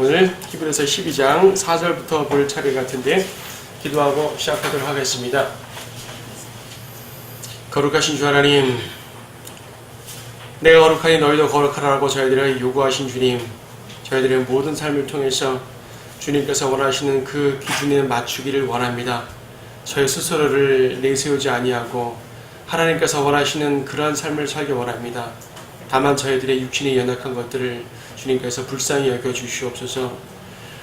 오늘 히브리서 12장 4절부터 볼 차례 같은데 기도하고 시작하도록 하겠습니다. 거룩하신 주 하나님, 내가 거룩하니 너희도 거룩하라고 저희들에게 요구하신 주님, 저희들의 모든 삶을 통해서 주님께서 원하시는 그 기준에 맞추기를 원합니다. 저희 스스로를 내세우지 아니하고 하나님께서 원하시는 그러한 삶을 살기 원합니다. 다만 저희들의 육신의 연약한 것들을 주님께서 불쌍히 여겨주시옵소서.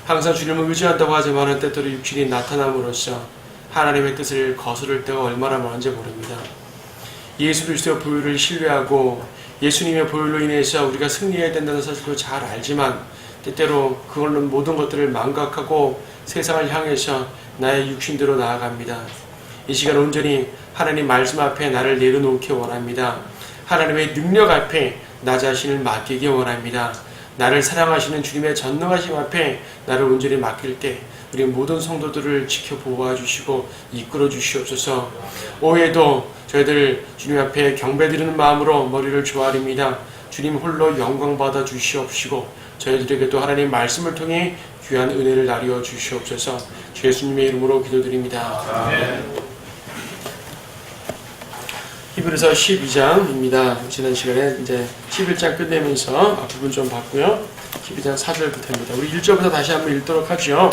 항상 주님을 의지한다고 하지만 때때로 육신이 나타남으로써 하나님의 뜻을 거스를 때가 얼마나 많은지 모릅니다. 예수 그리스도의 보혈을 신뢰하고 예수님의 보혈로 인해서 우리가 승리해야 된다는 사실도 잘 알지만 때때로 그걸로 모든 것들을 망각하고 세상을 향해서 나의 육신대로 나아갑니다. 이 시간 온전히 하나님 말씀 앞에 나를 내려놓기 원합니다. 하나님의 능력 앞에 나 자신을 맡기기 원합니다. 나를 사랑하시는 주님의 전능하심 앞에 나를 온전히 맡길 때 우리 모든 성도들을 지켜 보호해 주시고 이끌어 주시옵소서. 오해도 저희들 주님 앞에 경배드리는 마음으로 머리를 조아립니다. 주님 홀로 영광 받아 주시옵시고 저희들에게도 하나님 말씀을 통해 귀한 은혜를 나누어 주시옵소서. 주 예수님의 이름으로 기도드립니다. 아멘. 히브리서 12장입니다. 지난 시간에 이제 11장 끝내면서 앞부분 좀 봤고요. 12장 4절부터입니다. 우리 1절부터 다시 한번 읽도록 하죠.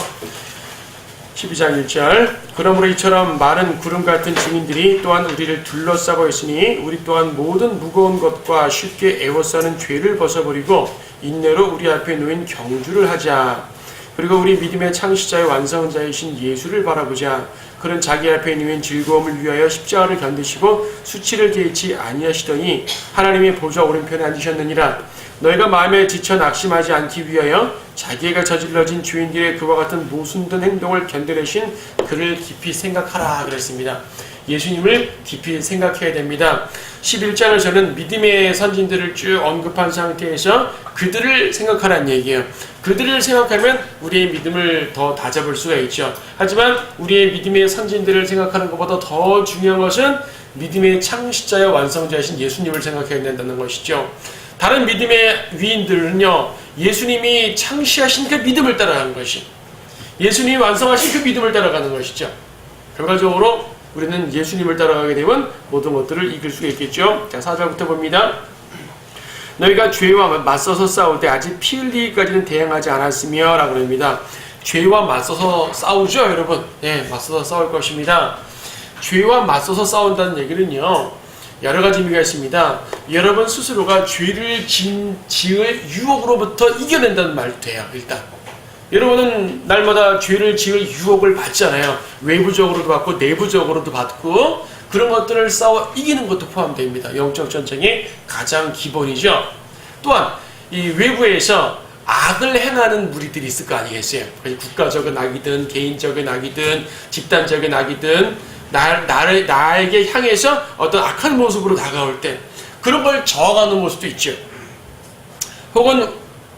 12장 1절. 그러므로 이처럼 많은 구름 같은 증인들이 또한 우리를 둘러싸고 있으니 우리 또한 모든 무거운 것과 쉽게 애워싸는 죄를 벗어버리고 인내로 우리 앞에 놓인 경주를 하자. 그리고 우리 믿음의 창시자의 완성자이신 예수를 바라보자. 그는 자기 앞에 놓인 즐거움을 위하여 십자가를 견디시고 수치를 개의치 아니하시더니 하나님의 보좌 오른편에 앉으셨느니라. 너희가 마음에 지쳐 낙심하지 않기 위하여 자기가 저질러진 죄인들의 그와 같은 모순된 행동을 견뎌내신 그를 깊이 생각하라 그랬습니다. 예수님을 깊이 생각해야 됩니다. 11장을 저는 믿음의 선진들을 쭉 언급한 상태에서 그들을 생각하라는 얘기예요. 그들을 생각하면 우리의 믿음을 더 다잡을 수가 있죠. 하지만 우리의 믿음의 선진들을 생각하는 것보다 더 중요한 것은 믿음의 창시자와 완성자이신 예수님을 생각해야 된다는 것이죠. 다른 믿음의 위인들은요, 예수님이 창시하신 그 믿음을 따라가는 것이, 예수님이 완성하신 그 믿음을 따라가는 것이죠. 결과적으로 우리는 예수님을 따라가게 되면 모든 것들을 이길 수가 있겠죠. 자, 4절부터 봅니다. 너희가 죄와 맞서서 싸울 때 아직 피 흘리기까지는 대항하지 않았으며 라고 합니다. 죄와 맞서서 싸우죠, 여러분. 네, 맞서서 싸울 것입니다. 죄와 맞서서 싸운다는 얘기는요, 여러 가지 의미가 있습니다. 여러분 스스로가 죄를 지을 유혹으로부터 이겨낸다는 말도 돼요, 일단. 여러분은 날마다 죄를 지을 유혹을 받잖아요. 외부적으로도 받고 내부적으로도 받고 그런 것들을 싸워 이기는 것도 포함됩니다. 영적 전쟁의 가장 기본이죠. 또한 이 외부에서 악을 행하는 무리들이 있을 거 아니겠어요? 국가적인 악이든 개인적인 악이든 집단적인 악이든 나에게 향해서 어떤 악한 모습으로 다가올 때 그런 걸 저항하는 모습도 있죠. 혹은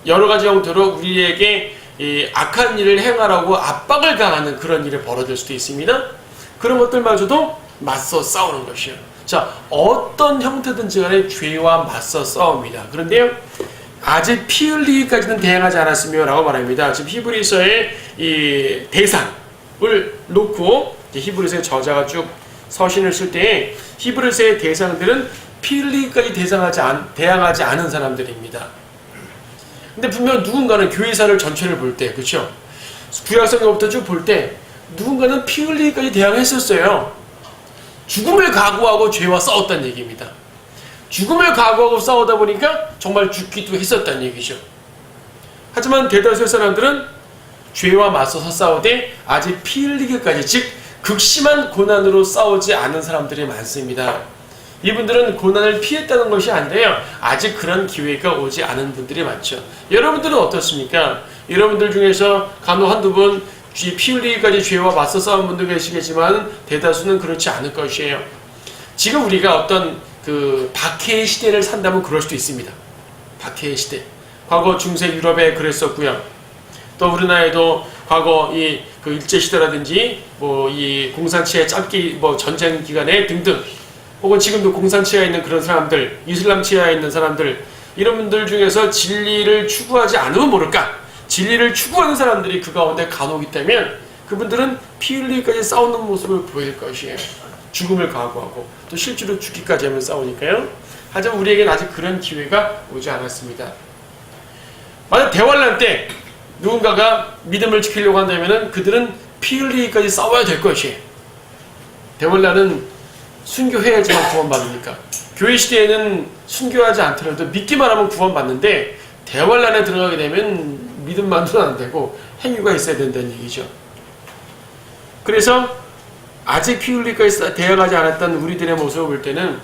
여러 가지 형태로 우리에게 이 악한 일을 행하라고 압박을 가하는 그런 일이 벌어질 수도 있습니다. 그런 것들마저도 맞서 싸우는 것이에요. 자, 어떤 형태든지 간에 죄와 맞서 싸웁니다. 그런데요, 아직 피 흘리기까지는 대항하지 않았으며 라고 말합니다. 지금 히브리서의 이 대상을 놓고 히브리서의 저자가 쭉 서신을 쓸 때 히브리서의 대상들은 피 흘리기까지 대항하지 않은 사람들입니다. 근데 분명 누군가는 교회사를 전체를 볼 때, 그렇죠? 구약성경부터 쭉 볼 때 누군가는 피 흘리기까지 대항했었어요. 죽음을 각오하고 죄와 싸웠다는 얘기입니다. 죽음을 각오하고 싸우다 보니까 정말 죽기도 했었다는 얘기죠. 하지만 대다수의 사람들은 죄와 맞서서 싸우되 아직 피 흘리기까지, 즉 극심한 고난으로 싸우지 않은 사람들이 많습니다. 이분들은 고난을 피했다는 것이 아니라요, 아직 그런 기회가 오지 않은 분들이 많죠. 여러분들은 어떻습니까? 여러분들 중에서 간혹 한두 분 피 흘리기까지 죄와 맞서 싸운 분도 계시겠지만 대다수는 그렇지 않을 것이에요. 지금 우리가 어떤 그 박해의 시대를 산다면 그럴 수도 있습니다. 박해의 시대. 과거 중세 유럽에 그랬었고요. 또 우리나라에도 과거 그 일제 시대라든지 이 공산치에 짧게 전쟁 기간에 등등, 혹은 지금도 공산치하에 있는 그런 사람들, 이슬람 치하에 있는 사람들, 이런 분들 중에서 진리를 추구하지 않으면 모를까? 진리를 추구하는 사람들이 그 가운데 간혹 있다면 그분들은 피 흘리기까지 싸우는 모습을 보일 것이에요. 죽음을 각오하고 또 실제로 죽기까지 하면 싸우니까요. 하지만 우리에게는 아직 그런 기회가 오지 않았습니다. 만약 대환란 때 누군가가 믿음을 지키려고 한다면 그들은 피 흘리기까지 싸워야 될 것이에요. 대환란은 순교해야지만 구원받으니까. 교회 시대에는 순교하지 않더라도 믿기만 하면 구원받는데 대환란에 들어가게 되면 믿음만으로는 안 되고 행위가 있어야 된다는 얘기죠. 그래서 아직 피 흘리기까지 대항하지 않았던 우리들의 모습을 볼 때는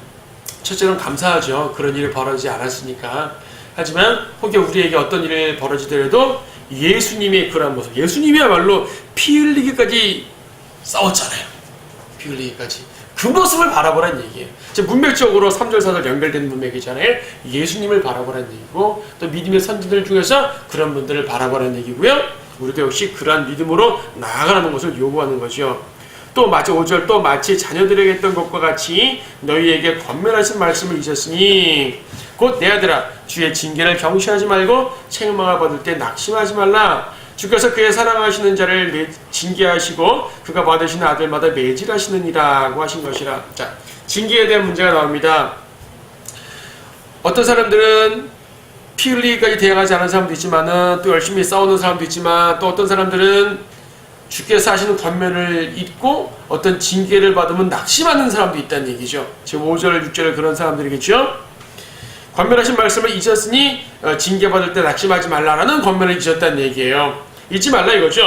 첫째는 감사하죠. 그런 일이 벌어지지 않았으니까. 하지만 혹여 우리에게 어떤 일이 벌어지더라도 예수님의 그런 모습, 예수님이야말로 피 흘리기까지 싸웠잖아요. 피 흘리기까지. 그 모습을 바라보라는 얘기예요. 지금 문맥적으로 3절 4절 연결된 문맥이잖아요. 예수님을 바라보라는 얘기고 또 믿음의 선지들 중에서 그런 분들을 바라보라는 얘기고요. 우리도 역시 그러한 믿음으로 나아가는 것을 요구하는 거죠. 또 마치 5절 또 마치 자녀들에게 했던 것과 같이 너희에게 권면하신 말씀을 잊었으니 곧 내 아들아 주의 징계를 경시하지 말고 책망을 받을 때 낙심하지 말라. 주께서 그의 사랑하시는 자를 징계하시고 그가 받으시는 아들마다 매질하시느니라고 하신 것이라. 자, 징계에 대한 문제가 나옵니다. 어떤 사람들은 피 흘리기까지 대항하지 않은 사람도 있지만 또 열심히 싸우는 사람도 있지만 또 어떤 사람들은 주께서 하시는 권면을 잊고 어떤 징계를 받으면 낙심하는 사람도 있다는 얘기죠. 지금 5절 6절에 그런 사람들이겠죠. 권면하신 말씀을 잊었으니 징계받을 때 낙심하지 말라라는 권면을 잊었다는 얘기예요. 잊지 말라 이거죠.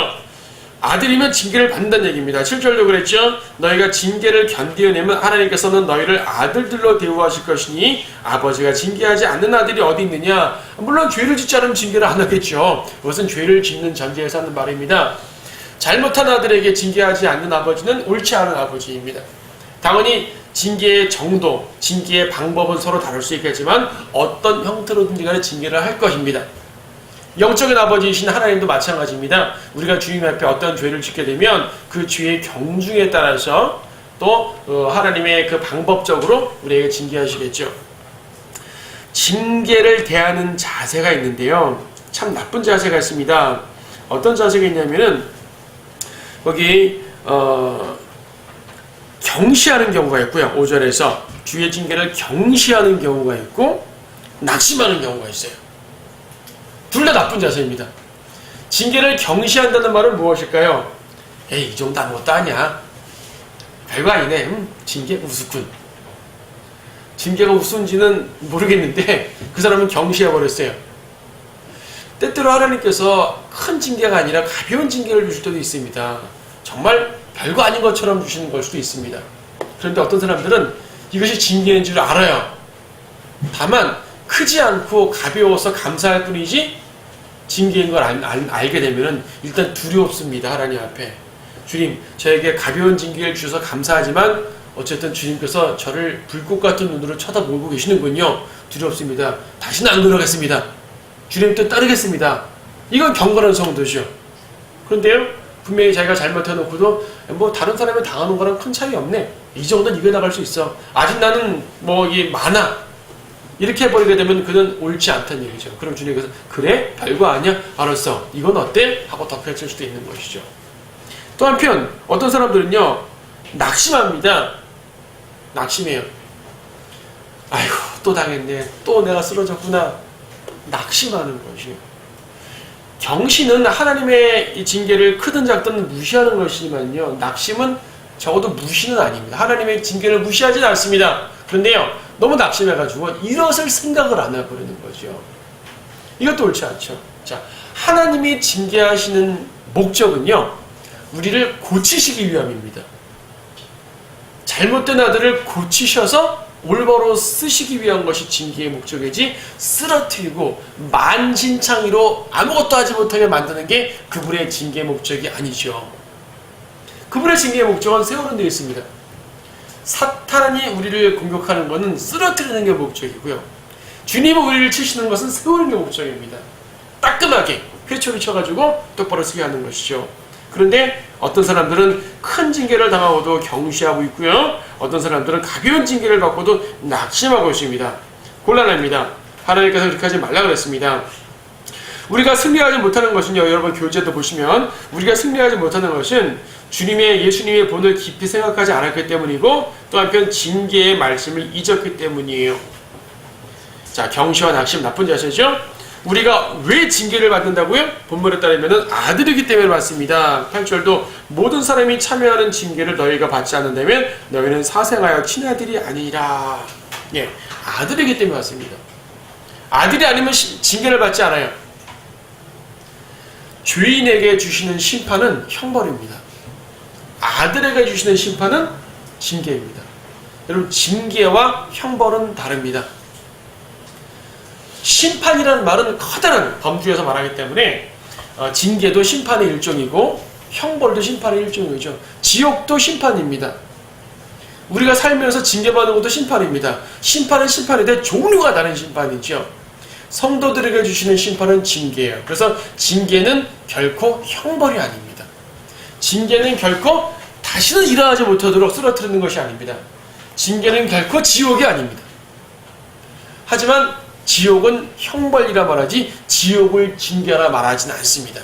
아들이면 징계를 받는다는 얘기입니다. 7절도 그랬죠. 너희가 징계를 견디어내면 하나님께서는 너희를 아들들로 대우하실 것이니 아버지가 징계하지 않는 아들이 어디 있느냐. 물론 죄를 짓지 않으면 징계를 안 하겠죠. 그것은 죄를 짓는 전제에서 하는 말입니다. 잘못한 아들에게 징계하지 않는 아버지는 옳지 않은 아버지입니다. 당연히 징계의 정도, 징계의 방법은 서로 다를 수 있겠지만 어떤 형태로든지 간에 징계를 할 것입니다. 영적인 아버지이신 하나님도 마찬가지입니다. 우리가 주님 앞에 어떤 죄를 짓게 되면 그 죄의 경중에 따라서 또 하나님의 그 방법적으로 우리에게 징계하시겠죠. 징계를 대하는 자세가 있는데요. 참 나쁜 자세가 있습니다. 어떤 자세가 있냐면은 거기 경시하는 경우가 있고요. 5절에서 주의 징계를 경시하는 경우가 있고 낙심하는 경우가 있어요. 둘 다 나쁜 자세입니다. 징계를 경시한다는 말은 무엇일까요? 에이, 이 정도 아무것도 아니야. 별거 아니네. 징계 우스군. 징계가 우스운지는 모르겠는데 그 사람은 경시해버렸어요. 때때로 하나님께서 큰 징계가 아니라 가벼운 징계를 주실 때도 있습니다. 정말 별거 아닌 것처럼 주시는 걸 수도 있습니다. 그런데 어떤 사람들은 이것이 징계인 줄 알아요. 다만 크지 않고 가벼워서 감사할 뿐이지 징계인 걸 알게 되면 일단 두렵습니다. 하나님 앞에. 주님, 저에게 가벼운 징계를 주셔서 감사하지만 어쨌든 주님께서 저를 불꽃 같은 눈으로 쳐다보고 계시는군요. 두렵습니다. 다시는 안 그러겠습니다. 주님 뜻 따르겠습니다. 이건 경건한 성도죠. 그런데요, 분명히 자기가 잘못해놓고도 뭐 다른 사람이 당하는 거랑 큰 차이 없네. 이 정도는 이겨나갈 수 있어. 아직 나는 뭐 이게 많아. 이렇게 해버리게 되면 그는 옳지 않다는 얘기죠. 그럼 주님께서 그래? 별거 아니야? 알았어. 이건 어때? 하고 덮여칠 수도 있는 것이죠. 또 한편 어떤 사람들은요 낙심합니다. 낙심해요. 아이고 또 당했네. 또 내가 쓰러졌구나. 낙심하는 것이에요. 경시는 하나님의 이 징계를 크든 작든 무시하는 것이지만요, 낙심은 적어도 무시는 아닙니다. 하나님의 징계를 무시하지는 않습니다. 그런데요, 너무 낙심해가지고 이것을 생각을 안 해버리는 거죠. 이것도 옳지 않죠. 자, 하나님이 징계하시는 목적은요, 우리를 고치시기 위함입니다. 잘못된 아들을 고치셔서 올바로 쓰시기 위한 것이 징계의 목적이지, 쓰러뜨리고 만신창이로 아무것도 하지 못하게 만드는 게 그분의 징계의 목적이 아니죠. 그분의 징계의 목적은 세우는 데 있습니다. 사탄이 우리를 공격하는 것은 쓰러뜨리는 게 목적이고요, 주님이 우리를 치시는 것은 세우는 게 목적입니다. 따끔하게 회초리 쳐가지고 똑바로 서게 하는 것이죠. 그런데 어떤 사람들은 큰 징계를 당하고도 경시하고 있고요, 어떤 사람들은 가벼운 징계를 받고도 낙심하고 있습니다. 곤란합니다. 하나님께서 그렇게 하지 말라 그랬습니다. 우리가 승리하지 못하는 것은요, 여러분 교재도 보시면 우리가 승리하지 못하는 것은 예수님의 본을 깊이 생각하지 않았기 때문이고 또 한편 징계의 말씀을 잊었기 때문이에요. 자, 경시와 낙심, 나쁜 자세죠. 우리가 왜 징계를 받는다고요? 본문에 따르면 아들이기 때문에 받습니다. 8절도 모든 사람이 참여하는 징계를 너희가 받지 않는다면 너희는 사생하여 친아들이 아니라. 예, 아들이기 때문에 받습니다. 아들이 아니면 징계를 받지 않아요. 죄인에게 주시는 심판은 형벌입니다. 아들에게 주시는 심판은 징계입니다. 여러분, 징계와 형벌은 다릅니다. 심판이라는 말은 커다란 범주에서 말하기 때문에 징계도 심판의 일종이고 형벌도 심판의 일종이죠. 지옥도 심판입니다. 우리가 살면서 징계받는 것도 심판입니다. 심판은 심판인데 종류가 다른 심판이죠. 성도들에게 주시는 심판은 징계예요. 그래서 징계는 결코 형벌이 아닙니다. 징계는 결코 다시는 일어나지 못하도록 쓰러뜨리는 것이 아닙니다. 징계는 결코 지옥이 아닙니다. 하지만 지옥은 형벌이라 말하지 지옥을 징계라 말하지는 않습니다.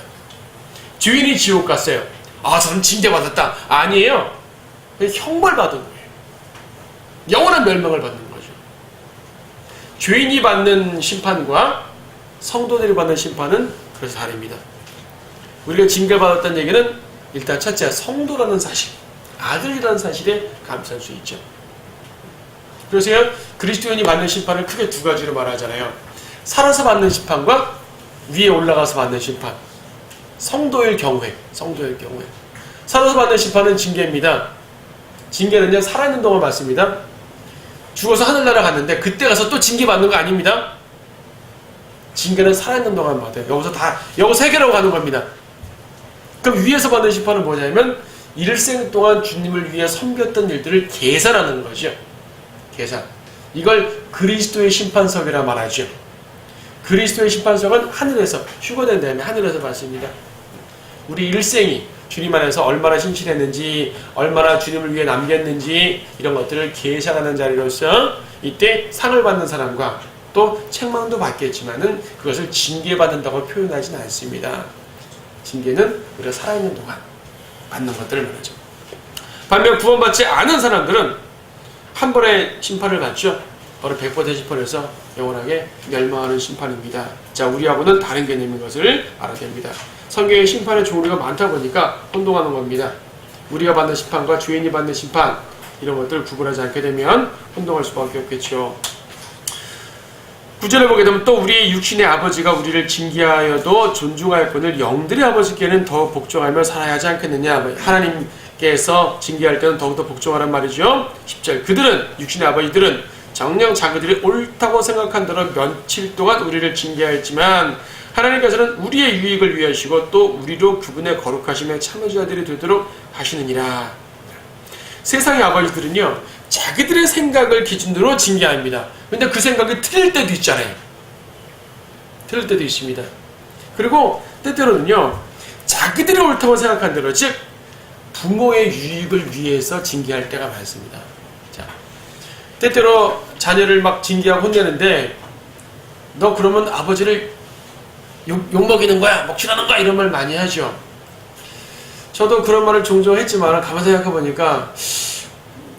죄인이 지옥 갔어요. 저는 징계받았다. 아니에요. 형벌 받은 거예요. 영원한 멸망을 받는 거죠. 죄인이 받는 심판과 성도들이 받는 심판은 그래서 다릅니다. 우리가 징계받았다는 얘기는 일단 첫째, 성도라는 사실, 아들이라는 사실에 감사할 수 있죠. 그래서 그리스도인이 받는 심판을 크게 두 가지로 말하잖아요. 살아서 받는 심판과 위에 올라가서 받는 심판. 성도일 경우에. 살아서 받는 심판은 징계입니다. 징계는요, 살아있는 동안 받습니다. 죽어서 하늘나라 갔는데 그때 가서 또 징계 받는 거 아닙니다. 징계는 살아있는 동안 받아요. 여기서 해결하고 가는 겁니다. 그럼 위에서 받는 심판은 뭐냐면 일생 동안 주님을 위해 섬겼던 일들을 계산하는 거죠. 계산. 이걸 그리스도의 심판석이라 말하죠. 그리스도의 심판석은 하늘에서 휴거된 다음에 하늘에서 받습니다. 우리 일생이 주님 안에서 얼마나 신실했는지, 얼마나 주님을 위해 남겼는지 이런 것들을 계산하는 자리로서 이때 상을 받는 사람과 또 책망도 받겠지만은 그것을 징계받는다고 표현하지는 않습니다. 징계는 우리가 살아있는 동안 받는 것들을 말하죠. 반면 구원받지 않은 사람들은 한 번의 심판을 받죠. 바로 100% 심판에서 영원하게 멸망하는 심판입니다. 자, 우리하고는 다른 개념인 것을 알아야 됩니다. 성경에 심판의 종류가 많다 보니까 혼동하는 겁니다. 우리가 받는 심판과 죄인이 받는 심판, 이런 것들을 구분하지 않게 되면 혼동할 수밖에 없겠죠. 9절에 보게 되면 또 우리의 육신의 아버지가 우리를 징계하여도 존중할 뿐을 영들의 아버지께는 더 복종하며 살아야 하지 않겠느냐. 하나님께서 징계할 때는 더욱더 복종하란 말이죠. 10절, 그들은, 육신의 아버지들은 정녕 자기들이 옳다고 생각한 대로 며칠 동안 우리를 징계하였지만 하나님께서는 우리의 유익을 위하시고 또 우리로 그분의 거룩하심에 참여자들이 되도록 하시느니라. 세상의 아버지들은요, 자기들의 생각을 기준으로 징계합니다. 근데 그 생각이 틀릴 때도 있잖아요. 틀릴 때도 있습니다. 그리고 때때로는요, 자기들이 옳다고 생각한 대로, 즉 부모의 유익을 위해서 징계할 때가 많습니다. 자, 때때로 자녀를 막 징계하고 혼내는데 너 그러면 아버지를 욕먹이는 거야, 먹칠하는 거야, 이런 말 많이 하죠. 저도 그런 말을 종종 했지만 가만히 생각해보니까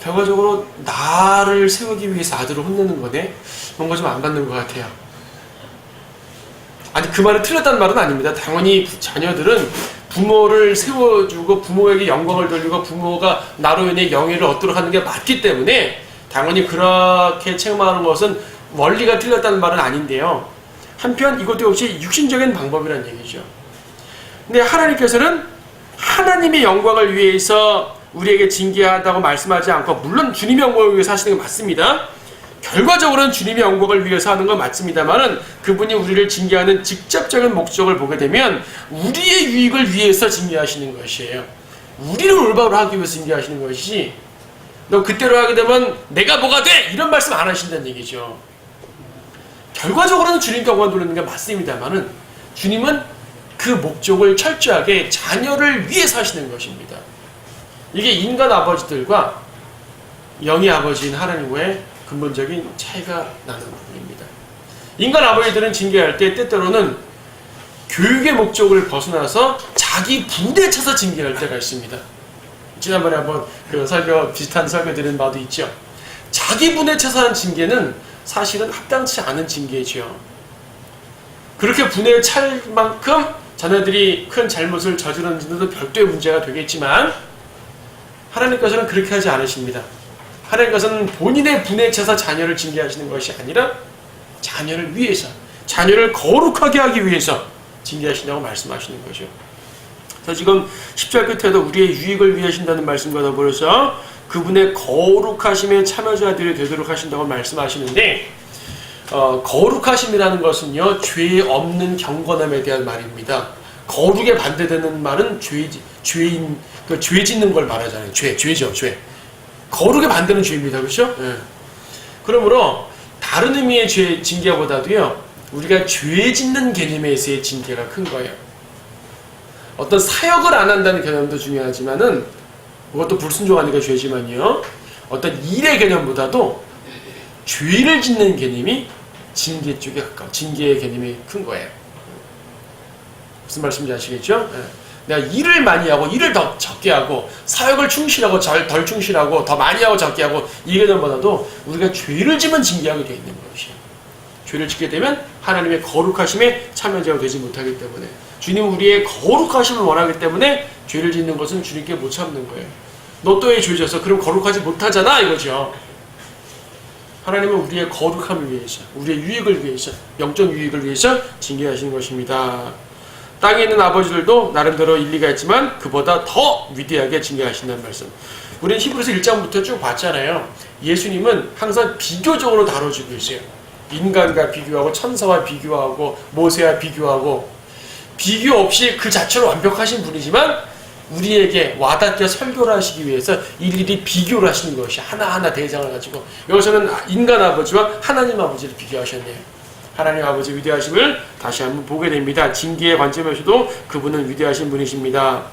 결과적으로 나를 세우기 위해서 아들을 혼내는 거네? 뭔가 좀 안 맞는 것 같아요. 아니, 그 말은 틀렸다는 말은 아닙니다. 당연히 자녀들은 부모를 세워주고 부모에게 영광을 돌리고 부모가 나로 인해 영예를 얻도록 하는 게 맞기 때문에 당연히 그렇게 책망하는 것은 원리가 틀렸다는 말은 아닌데요. 한편 이것도 역시 육신적인 방법이라는 얘기죠. 근데 하나님께서는 하나님의 영광을 위해서 우리에게 징계한다고 말씀하지 않고, 물론 주님의 영광을 위해서 하시는 게 맞습니다. 결과적으로는 주님의 영광을 위해서 하는 건 맞습니다만은 그분이 우리를 징계하는 직접적인 목적을 보게 되면 우리의 유익을 위해서 징계하시는 것이에요. 우리를 올바로 하기 위해서 징계하시는 것이지, 너 그때로 하게 되면 내가 뭐가 돼! 이런 말씀 안 하신다는 얘기죠. 결과적으로는 주님께 영광 돌리는 게 맞습니다만은 주님은 그 목적을 철저하게 자녀를 위해서 하시는 것입니다. 이게 인간 아버지들과 영의 아버지인 하나님과의 근본적인 차이가 나는 부분입니다. 인간 아버지들은 징계할 때 때때로는 교육의 목적을 벗어나서 자기 분에 차서 징계할 때가 있습니다. 지난번에 한번 비슷한 설교 드린 바도 있죠. 자기 분에 차서 하는 징계는 사실은 합당치 않은 징계죠. 그렇게 분에 찰 만큼 자녀들이 큰 잘못을 저지르는지도 별도의 문제가 되겠지만 하나님께서는 그렇게 하지 않으십니다. 하나님께서는 본인의 분에 차서 자녀를 징계하시는 것이 아니라 자녀를 위해서, 자녀를 거룩하게 하기 위해서 징계하신다고 말씀하시는 거죠. 그래서 지금 10절 끝에도 우리의 유익을 위해 하신다는 말씀과 더불어서 그분의 거룩하심에 참여자들이 되도록 하신다고 말씀하시는데, 거룩하심이라는 것은요, 죄 없는 경건함에 대한 말입니다. 거룩에 반대되는 말은 죄 짓는 걸 말하잖아요. 죄죠, 죄. 거룩에 반대는 죄입니다. 그렇죠? 예. 그러므로 다른 의미의 징계보다도요, 우리가 죄 짓는 개념에서의 징계가 큰 거예요. 어떤 사역을 안 한다는 개념도 중요하지만은, 그것도 불순종하니까 죄지만요, 어떤 일의 개념보다도 죄를 짓는 개념이 징계 쪽에 가까워. 징계의 개념이 큰 거예요. 무슨 말씀인지 아시겠죠? 내가 일을 많이 하고 일을 더 적게 하고 사역을 충실하고 덜 충실하고 더 많이 하고 적게 하고 이 개념보다도 우리가 죄를 지면 징계하게 되어 있는 것이에요. 죄를 짓게 되면 하나님의 거룩하심에 참여자가 되지 못하기 때문에, 주님은 우리의 거룩하심을 원하기 때문에 죄를 짓는 것은 주님께 못 참는 거예요. 너 또 왜 죄 졌어? 그럼 거룩하지 못하잖아 이거죠. 하나님은 우리의 거룩함을 위해서, 우리의 유익을 위해서, 영적 유익을 위해서 징계하시는 것입니다. 땅에 있는 아버지들도 나름대로 일리가 있지만 그보다 더 위대하게 징계하신다는 말씀. 우리는 히브리서 1장부터 쭉 봤잖아요. 예수님은 항상 비교적으로 다뤄주고 있어요. 인간과 비교하고 천사와 비교하고 모세와 비교하고, 비교 없이 그 자체로 완벽하신 분이지만 우리에게 와닿게 설교를 하시기 위해서 일일이 비교를 하시는 것이 하나하나 대상을 가지고, 여기서는 인간 아버지와 하나님 아버지를 비교하셨네요. 하나님 아버지 위대하심을 다시 한번 보게 됩니다. 징계의 관점에서도 그분은 위대하신 분이십니다.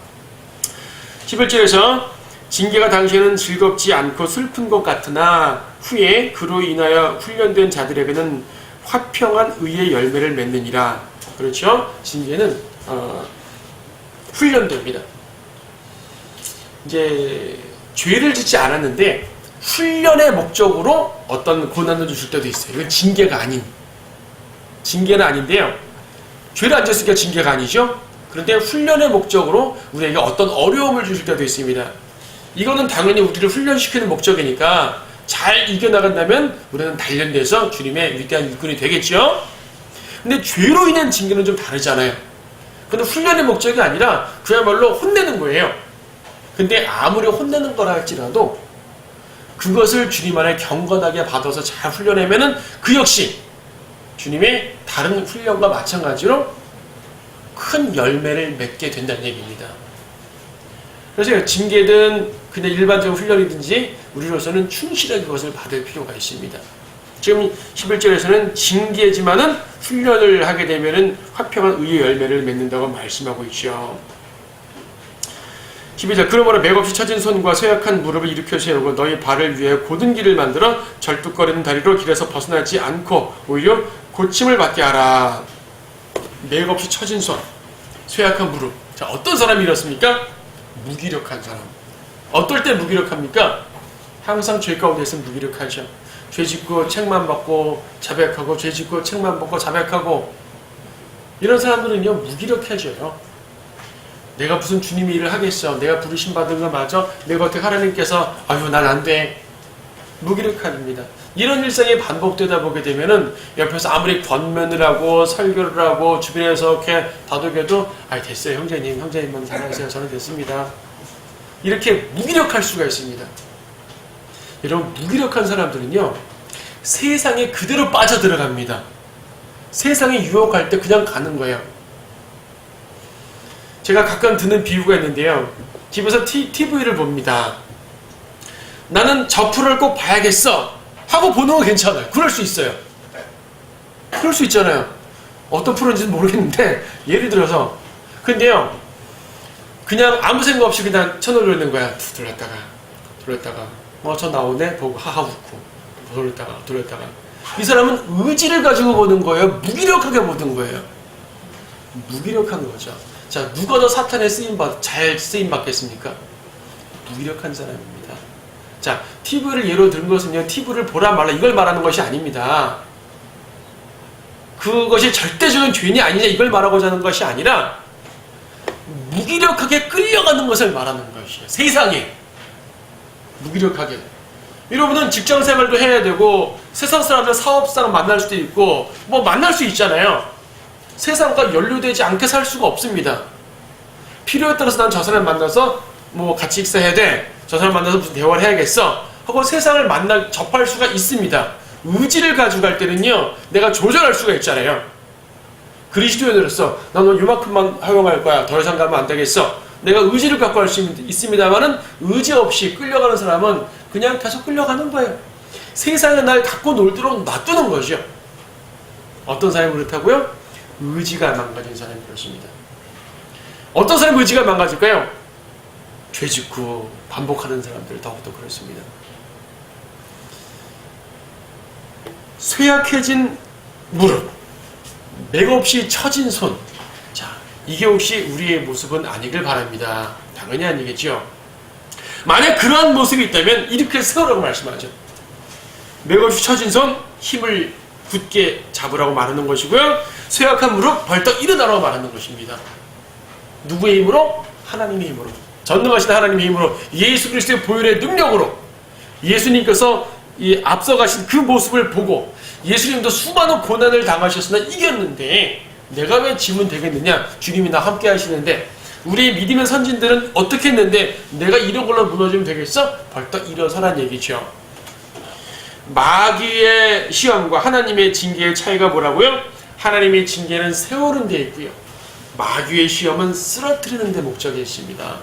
11절에서 징계가 당시에는 즐겁지 않고 슬픈 것 같으나 후에 그로 인하여 훈련된 자들에게는 화평한 의의 열매를 맺느니라. 그렇죠? 징계는 훈련됩니다. 이제 죄를 짓지 않았는데 훈련의 목적으로 어떤 고난을 주실 때도 있어요. 이건 징계가 아닌, 징계는 아닌데요. 죄를 안 졌으니까 징계가 아니죠. 그런데 훈련의 목적으로 우리에게 어떤 어려움을 주실 때도 있습니다. 이거는 당연히 우리를 훈련시키는 목적이니까 잘 이겨나간다면 우리는 단련돼서 주님의 위대한 일꾼이 되겠죠. 근데 죄로 인한 징계는 좀 다르잖아요. 근데 훈련의 목적이 아니라 그야말로 혼내는 거예요. 근데 아무리 혼내는 거라 할지라도 그것을 주님 안에 경건하게 받아서 잘 훈련하면은 그 역시 주님의 다른 훈련과 마찬가지로 큰 열매를 맺게 된다는 얘기입니다. 그래서 징계든 그냥 일반적인 훈련이든지 우리로서는 충실하게 그것을 받을 필요가 있습니다. 지금 11절에서는 징계지만은 훈련을 하게 되면은 화평한 의의 열매를 맺는다고 말씀하고 있죠. 12절 그러므로 맥없이 처진 손과 쇠약한 무릎을 일으켜 세우고 너희 발을 위해 곧은 길을 만들어 절뚝거리는 다리로 길에서 벗어나지 않고 오히려 고침을 받게 하라. 맥없이 처진 손, 쇠약한 무릎. 자, 어떤 사람이 이렇습니까? 무기력한 사람. 어떨 때 무기력합니까? 항상 죄 가운데 있으면 무기력하죠. 죄 짓고 책만 받고 자백하고, 죄 짓고 책만 받고 자백하고, 이런 사람들은요 무기력해져요. 내가 무슨 주님의 일을 하겠어? 내가 부르심 받은 거 맞아? 내가 어떻게 하나님께서 아유 난 안 돼. 무기력합니다. 이런 일상이 반복되다 보게 되면은 옆에서 아무리 권면을 하고 설교를 하고 주변에서 이렇게 다독여도 아 됐어요 형제님만 잘하세요. 저는 됐습니다. 이렇게 무기력할 수가 있습니다. 여러분 무기력한 사람들은요 세상에 그대로 빠져들어갑니다. 세상에 유혹할 때 그냥 가는 거예요. 제가 가끔 드는 비유가 있는데요. 집에서 TV를 봅니다. 나는 저 프로를 꼭 봐야겠어 하고 보는 건 괜찮아요. 그럴 수 있어요. 그럴 수 있잖아요. 어떤 프로인지는 모르겠는데 예를 들어서 근데요 그냥 아무 생각 없이 그냥 쳐놓으려는 거야. 돌렸다가 저 나오네 보고 하하 웃고 돌렸다가 이 사람은 의지를 가지고 보는 거예요. 무기력하게 보는 거예요. 무기력한 거죠. 자, 누가 더 사탄의 잘 쓰임 받겠습니까? 무기력한 사람입니다. 자, TV를 예로 든 것은요, TV를 보라 말라 이걸 말하는 것이 아닙니다. 그것이 절대적인 죄인이 아니냐 이걸 말하고자 하는 것이 아니라 무기력하게 끌려가는 것을 말하는 것이에요. 세상에 무기력하게. 여러분은 직장생활도 해야 되고 세상 사람들 사업상 만날 수도 있고 뭐 만날 수 있잖아요. 세상과 연루되지 않게 살 수가 없습니다. 필요에 따라서 난 저 사람 만나서 뭐 같이 식사해야 돼. 저 사람 만나서 무슨 대화를 해야겠어. 하고 세상을 접할 수가 있습니다. 의지를 가지고 갈 때는요, 내가 조절할 수가 있잖아요. 그리스도인으로서 나는 요만큼만 허용할 거야. 더 이상 가면 안 되겠어. 내가 의지를 갖고 할 수 있습니다만은 의지 없이 끌려가는 사람은 그냥 계속 끌려가는 거예요. 세상에 날 갖고 놀도록 놔두는 거죠. 어떤 사람이 그렇다고요? 의지가 망가진 사람이 그렇습니다. 어떤 사람이 의지가 망가질까요? 죄 짓고 반복하는 사람들 더욱더 그렇습니다. 쇠약해진 무릎, 맥없이 처진 손. 자, 이게 혹시 우리의 모습은 아니길 바랍니다. 당연히 아니겠죠. 만약 그러한 모습이 있다면 이렇게 세우라고 말씀하죠. 맥없이 처진 손, 힘을 굳게 잡으라고 말하는 것이고요. 쇠약한 무릎, 벌떡 일어나라고 말하는 것입니다. 누구의 힘으로? 하나님의 힘으로. 전능하신 하나님의 힘으로, 예수 그리스도의 보혈의 능력으로, 예수님께서 이 앞서가신 그 모습을 보고 예수님도 수많은 고난을 당하셨으나 이겼는데 내가 왜 지면 되겠느냐? 주님이 나 함께 하시는데 우리 믿음의 선진들은 어떻게 했는데 내가 이런 걸로 무너지면 되겠어? 벌떡 일어서란 얘기죠. 마귀의 시험과 하나님의 징계의 차이가 뭐라고요? 하나님의 징계는 세우는 데 있고요. 마귀의 시험은 쓰러뜨리는 데 목적이 있습니다.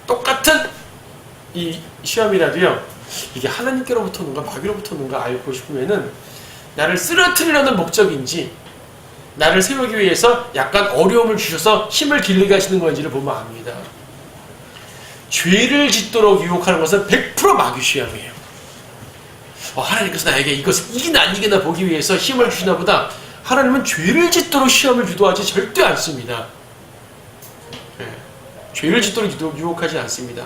똑같은 이 시험이라도요, 이게 하나님께로부터 오는가 마귀로부터 오는가 알고 싶으면은 나를 쓰러뜨리려는 목적인지 나를 세우기 위해서 약간 어려움을 주셔서 힘을 길르게 하시는 건지를 보면 압니다. 죄를 짓도록 유혹하는 것은 100% 마귀 시험이에요. 하나님께서 나에게 이것을 이기나 안 이기나 보기 위해서 힘을 주시나 보다. 하나님은 죄를 짓도록 시험을 유도하지 절대 않습니다. 죄를 짓도록 유혹하지 않습니다.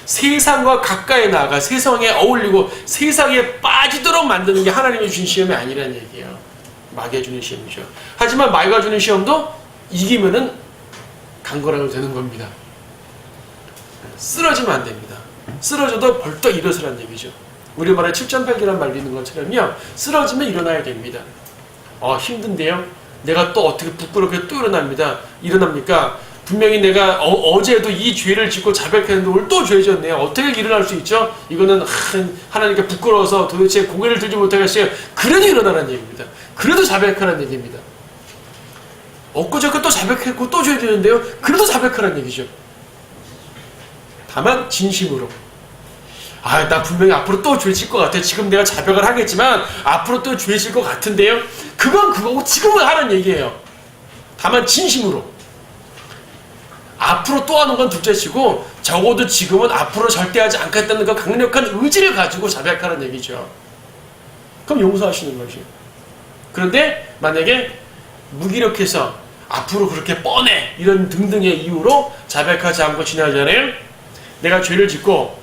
세상과 가까이 나아가 세상에 어울리고 세상에 빠지도록 만드는 게 하나님이 주신 시험이 아니라는 얘기예요. 마귀가 주는 시험이죠. 하지만 마귀가 주는 시험도 이기면은 강건하게 되는 겁니다. 쓰러지면 안 됩니다. 쓰러져도 벌떡 일어서라는 얘기죠. 우리말에 7.8기란 말이 있는 것처럼요, 쓰러지면 일어나야 됩니다. 힘든데요? 내가 또 어떻게 부끄럽게 또 일어납니까? 분명히 내가 어제도 이 죄를 짓고 자백했는데 오늘 또 죄 지었네요. 어떻게 일어날 수 있죠? 이거는 하나님께 부끄러워서 도대체 고개를 들지 못하겠어요. 그래도 일어나라는 얘기입니다. 그래도 자백하라는 얘기입니다. 엊그저께 또 자백했고 또 죄 지었는데요. 그래도 자백하라는 얘기죠. 다만 진심으로. 나 분명히 앞으로 또 죄 질 것 같아. 지금 내가 자백을 하겠지만 앞으로 또 죄 질 것 같은데요. 그건 그거고 지금은 하는 얘기예요. 다만 진심으로. 앞으로 또 하는 건 둘째치고 적어도 지금은 앞으로 절대 하지 않겠다는 그 강력한 의지를 가지고 자백하는 얘기죠. 그럼 용서하시는 거지. 그런데 만약에 무기력해서 앞으로 그렇게 뻔해 이런 등등의 이유로 자백하지 않고 지나잖아요. 내가 죄를 짓고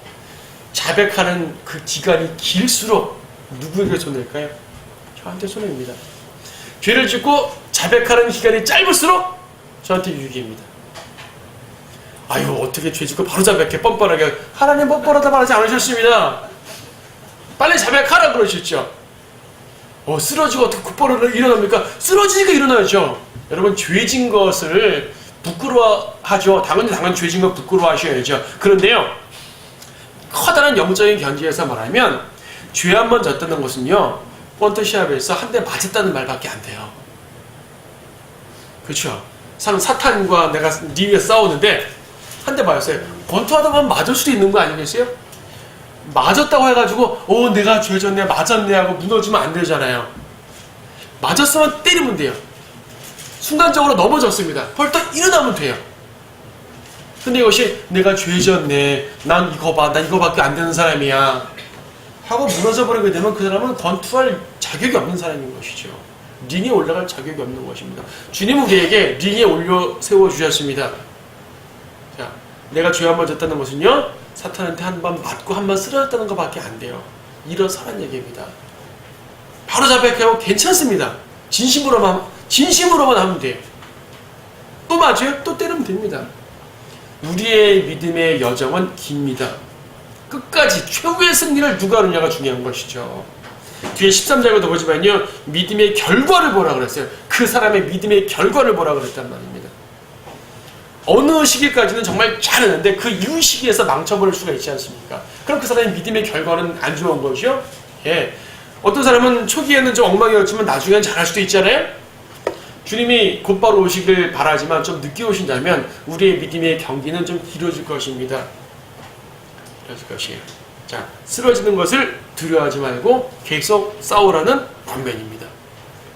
자백하는 그 기간이 길수록 누구에게 손해일까요? 저한테 손해입니다. 죄를 짓고 자백하는 기간이 짧을수록 저한테 유익입니다. 어떻게 죄 짓고 바로 자백해 뻔뻔하게. 하나님 뻔뻔하다 말하지 않으셨습니다. 빨리 자백하라 그러셨죠. 쓰러지고 어떻게 곧바로 일어납니까? 쓰러지니까 일어나야죠. 여러분, 죄진 것을 부끄러워하죠. 당연히 죄진 거 부끄러워하셔야죠. 그런데요, 커다란 영적인 견지에서 말하면 죄 한 번 졌다는 것은요, 본토시합에서 한 대 맞았다는 말밖에 안 돼요. 그렇죠? 사탄과 내가 네 위에 싸우는데 한 대 맞았어요. 권투하다 보면 맞을 수도 있는 거 아니겠어요? 맞았다고 해가지고 내가 죄 졌네 맞았네 하고 무너지면 안 되잖아요. 맞았으면 때리면 돼요. 순간적으로 넘어졌습니다. 벌떡 일어나면 돼요. 근데 이것이 내가 죄 졌네, 난 이거밖에 안 되는 사람이야 하고 무너져 버리게 되면 그 사람은 권투할 자격이 없는 사람인 것이죠. 링에 올라갈 자격이 없는 것입니다. 주님은 우리에게 링에 올려 세워주셨습니다. 자, 내가 죄 한 번 졌다는 것은요, 사탄한테 한 번 맞고 한 번 쓰러졌다는 것밖에 안 돼요. 일어서란 얘기입니다. 바로 잡혀가고 괜찮습니다. 진심으로만 하면 돼요. 또 맞아요? 또 때리면 됩니다. 우리의 믿음의 여정은 깁니다. 끝까지 최후의 승리를 누가 하느냐가 중요한 것이죠. 뒤에 13절에도 보지만요, 믿음의 결과를 보라 그랬어요. 그 사람의 믿음의 결과를 보라 그랬단 말입니다. 어느 시기까지는 정말 잘하는데 그 이후 시기에서 망쳐버릴 수가 있지 않습니까? 그럼 그 사람의 믿음의 결과는 안 좋은 것이요? 예. 어떤 사람은 초기에는 좀 엉망이었지만 나중에는 잘할 수도 있잖아요? 주님이 곧바로 오시길 바라지만 좀 늦게 오신다면 우리의 믿음의 경기는 좀 길어질 것입니다. 길어질 것이에요. 자, 쓰러지는 것을 두려워하지 말고 계속 싸우라는 반면입니다.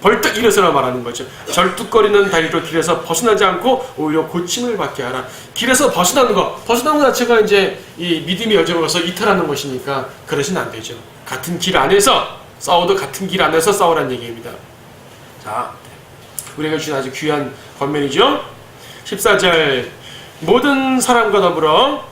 벌떡 일어서라 말하는 거죠. 절뚝거리는 다리로 길에서 벗어나지 않고 오히려 고침을 받게 하라. 길에서 벗어나는 것 자체가 이제 이 믿음의 여정으로서 이탈하는 것이니까 그러시면 안 되죠. 같은 길 안에서 싸워도 같은 길 안에서 싸우라는 얘기입니다. 자, 우리에게 주신 아주 귀한 권면이죠. 14절, 모든 사람과 더불어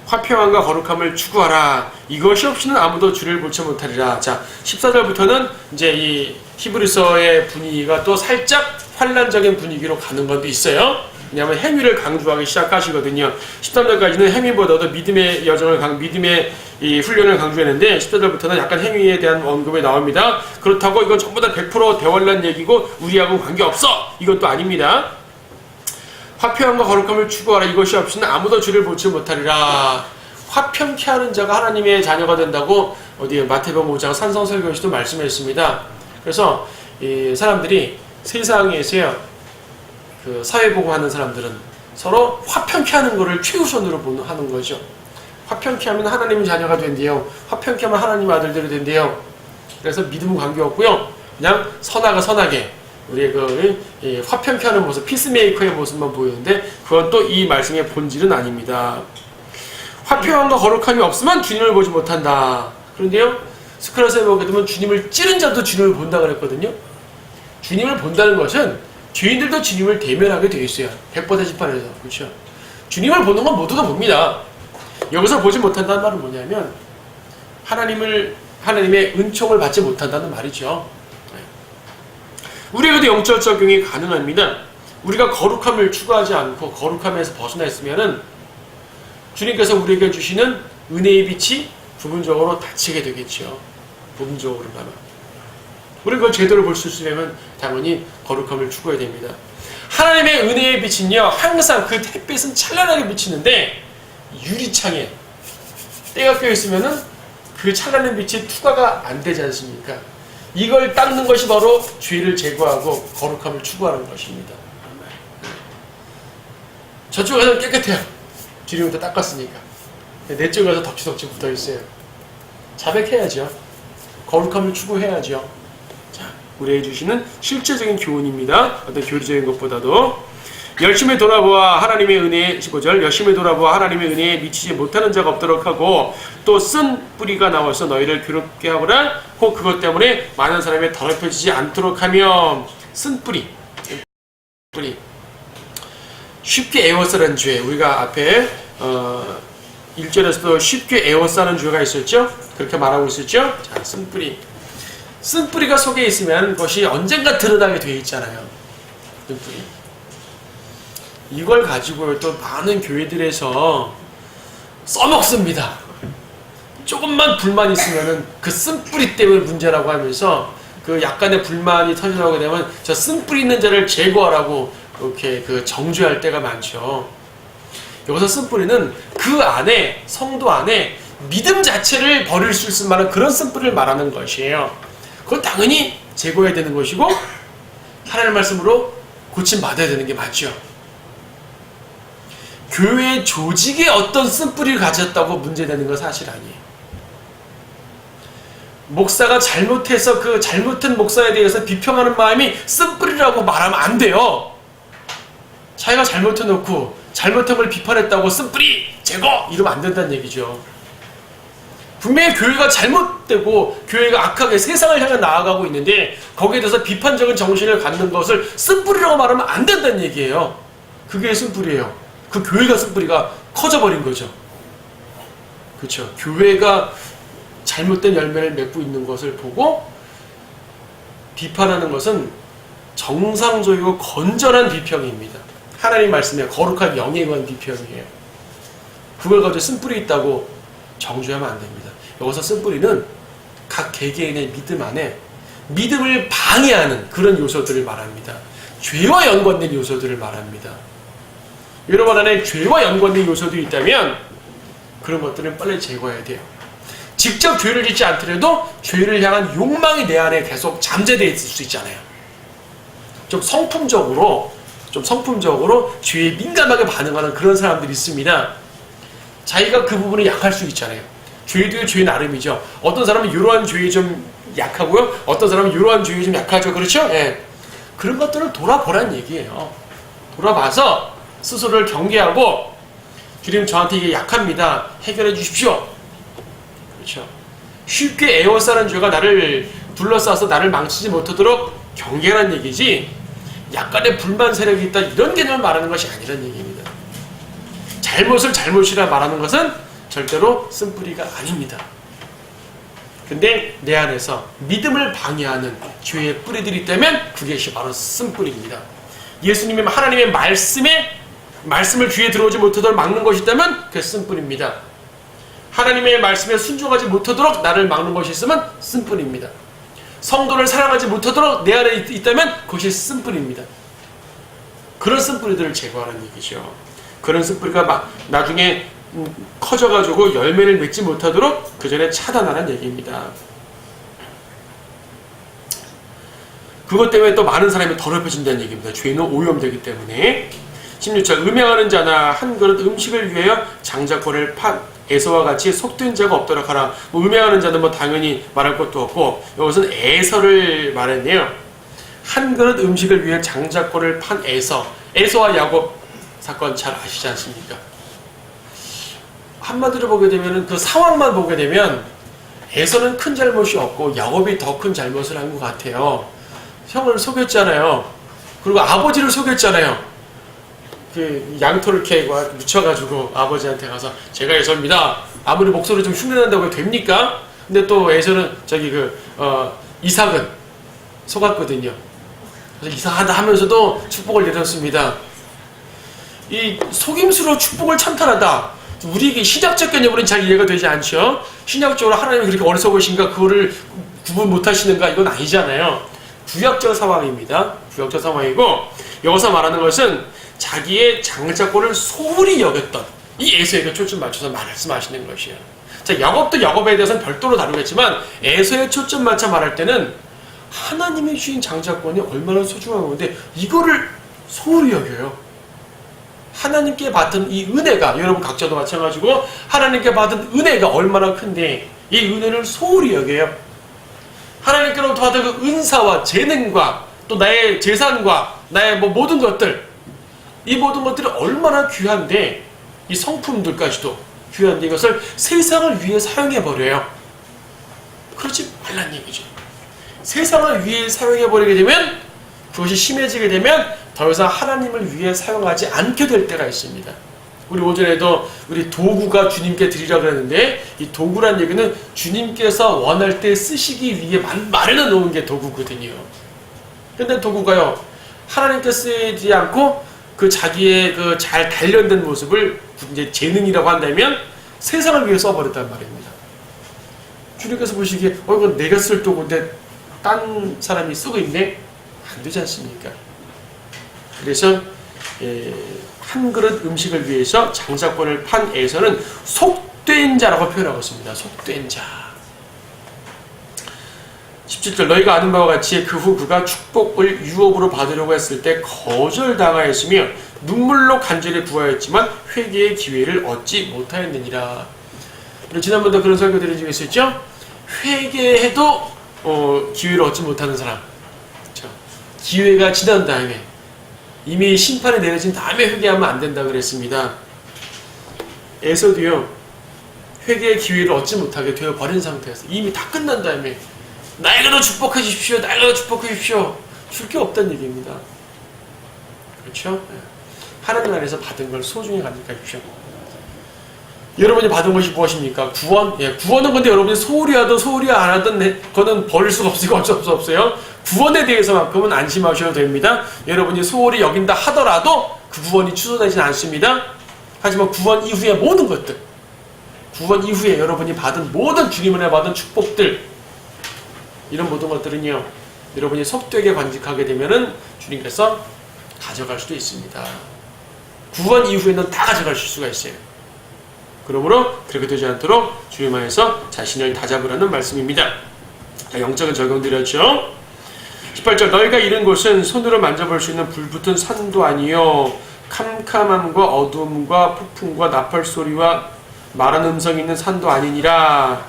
화평함과 거룩함을 추구하라. 이것이 없이는 아무도 주를 보지 못하리라. 자, 14절부터는 이제 이 히브리서의 분위기가 또 살짝 환란적인 분위기로 가는 것도 있어요. 왜냐하면 행위를 강조하기 시작하시거든요. 13절까지는 행위보다도 믿음의 여정을 믿음의 이 훈련을 강조했는데 14절부터는 약간 행위에 대한 언급이 나옵니다. 그렇다고 이건 전부 다 100% 대환란 얘기고 우리하고는 관계없어, 이것도 아닙니다. 화평함과 거룩함을 추구하라. 이것이 없이는 아무도 주를 보지 못하리라. 화평케 하는 자가 하나님의 자녀가 된다고 어디 마태복음 5장 산성설교에서도 말씀했습니다. 그래서 이 사람들이 세상에서요, 그 사회복음하는 사람들은 서로 화평케 하는 것을 최우선으로 하는 거죠. 화평케 하면 하나님의 자녀가 된대요. 화평케 하면 하나님의 아들들이 된대요. 그래서 믿음은 관계없고요, 그냥 선하게 우리의 그 화평케 하는 모습, 피스메이커의 모습만 보이는데 그건 또 이 말씀의 본질은 아닙니다. 화평함과 거룩함이 없으면 주님을 보지 못한다. 그런데요, 스크라스에 보게 되면 주님을 찌른 자도 주님을 본다 그랬거든요. 주님을 본다는 것은 죄인들도 주님을 대면하게 되어 있어요. 백보자 지판에서. 그렇죠? 주님을 보는 건 모두가 봅니다. 여기서 보지 못한다는 말은 뭐냐면 하나님의 은총을 받지 못한다는 말이죠. 우리에게도 영적 적용이 가능합니다. 우리가 거룩함을 추구하지 않고 거룩함에서 벗어나 있으면은 주님께서 우리에게 주시는 은혜의 빛이 부분적으로 닫히게 되겠죠. 부분적으로나마. 우리가 그걸 제대로 볼 수 있으려면 당연히 거룩함을 추구해야 됩니다. 하나님의 은혜의 빛은요, 항상 그 햇빛은 찬란하게 비치는데 유리창에 때가 껴있으면은 그 찬란한 빛이 투과가 안 되지 않습니까? 이걸 닦는 것이 바로 죄를 제거하고 거룩함을 추구하는 것입니다. 저쪽에서는 깨끗해요. 주님부터 닦았으니까. 내 쪽에서 덕지덕지 붙어있어요. 자백해야죠. 거룩함을 추구해야죠. 자, 우리에게 주시는 실제적인 교훈입니다. 어떤 교리적인 것보다도. 열심히 돌아보아 하나님의 은혜에, 15절, 열심히 돌아보아 하나님의 은혜에 미치지 못하는 자가 없도록 하고 또 쓴 뿌리가 나와서 너희를 괴롭게 하거나 혹 그것 때문에 많은 사람이 더럽혀지지 않도록 하며. 쓴 뿌리, 쉽게 에워싸는 죄. 우리가 앞에 1절에서도 쉽게 에워싸는 죄가 있었죠? 그렇게 말하고 있었죠? 자, 쓴 뿌리가 속에 있으면 그것이 언젠가 드러나게 되어 있잖아요. 쓴 뿌리. 이걸 가지고 또 많은 교회들에서 써먹습니다. 조금만 불만이 있으면은 그 쓴뿌리 때문에 문제라고 하면서 그 약간의 불만이 터져나오게 되면 저 쓴뿌리 있는 자를 제거하라고 이렇게 그 정죄할 때가 많죠. 여기서 쓴뿌리는 그 안에, 성도 안에 믿음 자체를 버릴 수 있을 만한 그런 쓴뿌리를 말하는 것이에요. 그건 당연히 제거해야 되는 것이고 하나님의 말씀으로 고침받아야 되는 게 맞죠. 교회 조직에 어떤 쓴뿌리를 가졌다고 문제되는 건 사실 아니에요. 목사가 잘못해서 그 잘못한 목사에 대해서 비평하는 마음이 쓴뿌리라고 말하면 안 돼요. 자기가 잘못해놓고 잘못한 걸 비판했다고 쓴뿌리 제거! 이러면 안 된다는 얘기죠. 분명히 교회가 잘못되고 교회가 악하게 세상을 향해 나아가고 있는데 거기에 대해서 비판적인 정신을 갖는 것을 쓴뿌리라고 말하면 안 된다는 얘기예요. 그게 쓴뿌리예요. 그 교회가 쓴뿌리가 커져버린 거죠. 그렇죠. 교회가 잘못된 열매를 맺고 있는 것을 보고 비판하는 것은 정상적이고 건전한 비평입니다. 하나님 말씀에 거룩한 영에 관한 비평이에요. 그걸 가지고 쓴뿌리 있다고 정죄하면 안 됩니다. 여기서 쓴뿌리는 각 개개인의 믿음 안에 믿음을 방해하는 그런 요소들을 말합니다. 죄와 연관된 요소들을 말합니다. 여러분 안에 죄와 연관된 요소들이 있다면 그런 것들은 빨리 제거해야 돼요. 직접 죄를 짓지 않더라도 죄를 향한 욕망이 내 안에 계속 잠재되어 있을 수 있잖아요. 좀 성품적으로 죄에 민감하게 반응하는 그런 사람들이 있습니다. 자기가 그 부분에 약할 수 있잖아요. 죄도 죄 나름이죠. 어떤 사람은 이러한 죄에 좀 약하고요. 어떤 사람은 이러한 죄에 좀 약하죠. 그렇죠? 예. 그런 것들을 돌아보란 얘기예요. 돌아봐서 스스로를 경계하고 주님 저한테 이게 약합니다. 해결해 주십시오. 그렇죠. 쉽게 에워싸는 죄가 나를 둘러싸서 나를 망치지 못하도록 경계하는 얘기지 약간의 불만 세력이 있다 이런 개념을 말하는 것이 아니라는 얘기입니다. 잘못을 잘못이라 말하는 것은 절대로 쓴뿌리가 아닙니다. 근데 내 안에서 믿음을 방해하는 죄의 뿌리들이 있다면 그것이 바로 쓴뿌리입니다. 예수님이 하나님의 말씀을 귀에 들어오지 못하도록 막는 것이 있다면 그게 쓴뿌리입니다. 하나님의 말씀에 순종하지 못하도록 나를 막는 것이 있으면 쓴뿌리입니다. 성도를 사랑하지 못하도록 내 안에 있다면 그것이 쓴뿌리입니다. 그런 쓴뿌리들을 제거하는 얘기죠. 그런 쓴뿌리가 나중에 커져가지고 열매를 맺지 못하도록 그 전에 차단하는 얘기입니다. 그것 때문에 또 많은 사람이 더럽혀진다는 얘기입니다. 죄는 오염되기 때문에. 16절 음행하는 자나 한 그릇 음식을 위하여 장자권을 판 에서와 같이 속된 자가 없도록 하라. 음행하는 자는 당연히 말할 것도 없고 이것은 에서를 말했네요. 한 그릇 음식을 위해 장자권을 판 에서와 야곱 사건 잘 아시지 않습니까? 한마디로 보게 되면 그 상황만 보게 되면 에서는 큰 잘못이 없고 야곱이 더 큰 잘못을 한 것 같아요. 형을 속였잖아요. 그리고 아버지를 속였잖아요. 그 양털을 이렇게 묻혀가지고 아버지한테 가서 제가 에서입니다. 아무리 목소리 좀 흉내낸다고 해도 됩니까? 근데 또 에서는 이삭은 속았거든요. 그래서 이상하다 하면서도 축복을 내렸습니다. 이 속임수로 축복을 찬탈하다. 우리 신약적 개념으로는 잘 이해가 되지 않죠. 신약적으로 하나님이 그렇게 어리석으신가 그거를 구분 못하시는가 이건 아니잖아요. 구약적 상황입니다. 구약적 상황이고 여기서 말하는 것은 자기의 장자권을 소홀히 여겼던 이 에서에게 초점 맞춰서 말씀하시는 것이에요. 자, 야곱도 야곱에 대해서는 별도로 다루겠지만 에서에 초점 맞춰 말할 때는 하나님이 주신 장자권이 얼마나 소중한 건데 이거를 소홀히 여겨요. 하나님께 받은 이 은혜가 여러분 각자도 마찬가지고 하나님께 받은 은혜가 얼마나 큰데 이 은혜를 소홀히 여겨요. 하나님께로부터 받은 그 은사와 재능과 또 나의 재산과 나의 모든 것들 이 모든 것들이 얼마나 귀한데 이 성품들까지도 귀한데 이것을 세상을 위해 사용해버려요. 그렇지 말란 얘기죠. 세상을 위해 사용해버리게 되면 그것이 심해지게 되면 더 이상 하나님을 위해 사용하지 않게 될 때가 있습니다. 우리 오전에도 우리 도구가 주님께 드리라고 했는데 이 도구란 얘기는 주님께서 원할 때 쓰시기 위해 마련해 놓은 게 도구거든요. 근데 도구가요 하나님께 쓰지 않고 그 자기의 그 잘 단련된 모습을 이제 재능이라고 한다면 세상을 위해 써버렸단 말입니다. 주님께서 보시기에 이건 내가 쓸 도구인데 딴 사람이 쓰고 있네? 안 되지 않습니까? 그래서 한 그릇 음식을 위해서 장자권을 판 에서는 속된 자라고 표현하고 있습니다. 속된 자. 17절 너희가 아는 바와 같이 그 후 그가 축복을 유업으로 받으려고 했을 때 거절당하였으며 눈물로 간절히 구하였지만 회개의 기회를 얻지 못하였느니라. 지난번도 그런 설교 드린 적이 있었죠? 회개해도 기회를 얻지 못하는 사람. 그렇죠? 기회가 지난 다음에 이미 심판이 내려진 다음에 회개하면 안 된다 그랬습니다. 에서도요 회개의 기회를 얻지 못하게 되어버린 상태에서 이미 다 끝난 다음에 나에게도 축복해 주십시오. 나에게도 축복해 주십시오. 줄 게 없다는 얘기입니다. 그렇죠? 하나님 안에서 받은 걸 소중히 간직하십시오. 여러분이 받은 것이 무엇입니까? 구원? 구원은 근데 여러분이 소홀히 하든 소홀히 안 하든 그거는 버릴 수가 없으니까 어쩔 수 없어요. 구원에 대해서만큼은 안심하셔도 됩니다. 여러분이 소홀히 여긴다 하더라도 그 구원이 취소되지는 않습니다. 하지만 구원 이후의 모든 것들, 구원 이후에 여러분이 받은 모든 주님 은혜 받은 축복들, 이런 모든 것들은요, 여러분이 속되게 간직하게 되면은 주님께서 가져갈 수도 있습니다. 구원 이후에는 다 가져가실 수가 있어요. 그러므로 그렇게 되지 않도록 주님 안에서 자신을 다잡으라는 말씀입니다. 자, 영적인 적용드렸죠. 18절 너희가 이른 곳은 손으로 만져볼 수 있는 불붙은 산도 아니요 캄캄함과 어둠과 폭풍과 나팔 소리와 말하는 음성이 있는 산도 아니니라.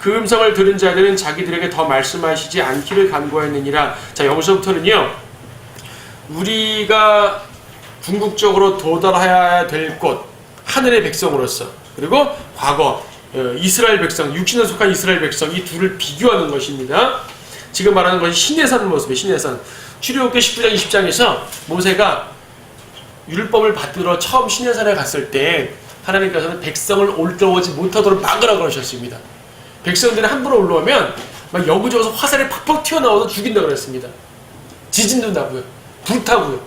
그 음성을 들은 자들은 자기들에게 더 말씀하시지 않기를 간구하였느니라. 자, 여기서부터는요, 우리가 궁극적으로 도달해야 될 곳, 하늘의 백성으로서, 그리고 과거 이스라엘 백성, 육신에 속한 이스라엘 백성, 이 둘을 비교하는 것입니다. 지금 말하는 것이 시내산 모습이에요. 시내산. 출애굽기 19장 20장에서 모세가 율법을 받들어 처음 시내산에 갔을 때 하나님께서는 백성을 올라오지 못하도록 막으라 그러셨습니다. 백성들이 함부로 올라오면 막 여기저기서 화살이 팍팍 튀어나와서 죽인다고 그랬습니다. 지진도 나고요. 불타고요.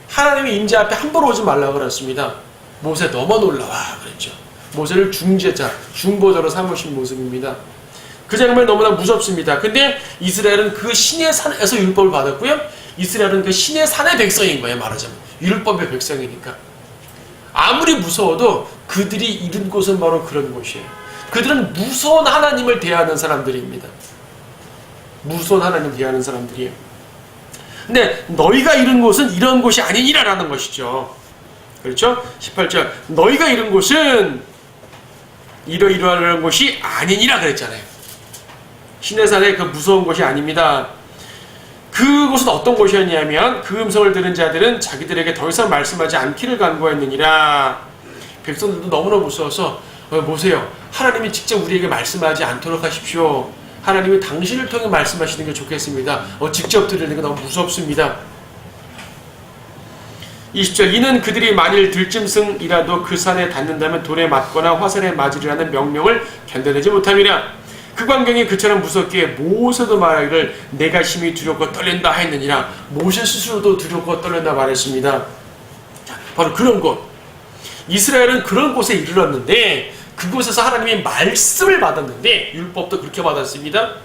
하나님의 임재 앞에 함부로 오지 말라고 그랬습니다. 모세 너만 올라와 그랬죠. 모세를 중재자, 중보자로 삼으신 모습입니다. 그 장면 너무나 무섭습니다. 근데 이스라엘은 그 신의 산에서 율법을 받았고요. 이스라엘은 그 신의 산의 백성인 거예요. 말하자면 율법의 백성이니까. 아무리 무서워도 그들이 이른 곳은 바로 그런 곳이에요. 그들은 무서운 하나님을 대하는 사람들입니다. 무서운 하나님을 대하는 사람들이에요. 근데 너희가 이른 곳은 이런 곳이 아니니라 라는 것이죠. 그렇죠? 18절 너희가 이른 곳은 이러이러한 곳이 아니니라 그랬잖아요. 시내산의 그 무서운 곳이 아닙니다. 그곳은 어떤 곳이었냐면 그 음성을 들은 자들은 자기들에게 더 이상 말씀하지 않기를 간구했느니라. 백성들도 너무나 무서워서 모세요, 하나님이 직접 우리에게 말씀하지 않도록 하십시오. 하나님이 당신을 통해 말씀하시는 게 좋겠습니다. 직접 들으는 게 너무 무섭습니다. 20절 이는 그들이 만일 들짐승이라도 그 산에 닿는다면 돌에 맞거나 화살에 맞으리라는 명령을 견뎌내지 못함이라. 그 광경이 그처럼 무섭기에 모세도 말하기를 내가 심히 두렵고 떨린다 하였느니라. 모세 스스로도 두렵고 떨린다 말했습니다. 바로 그런 곳, 이스라엘은 그런 곳에 이르렀는데 그곳에서 하나님이 말씀을 받았는데 율법도 그렇게 받았습니다.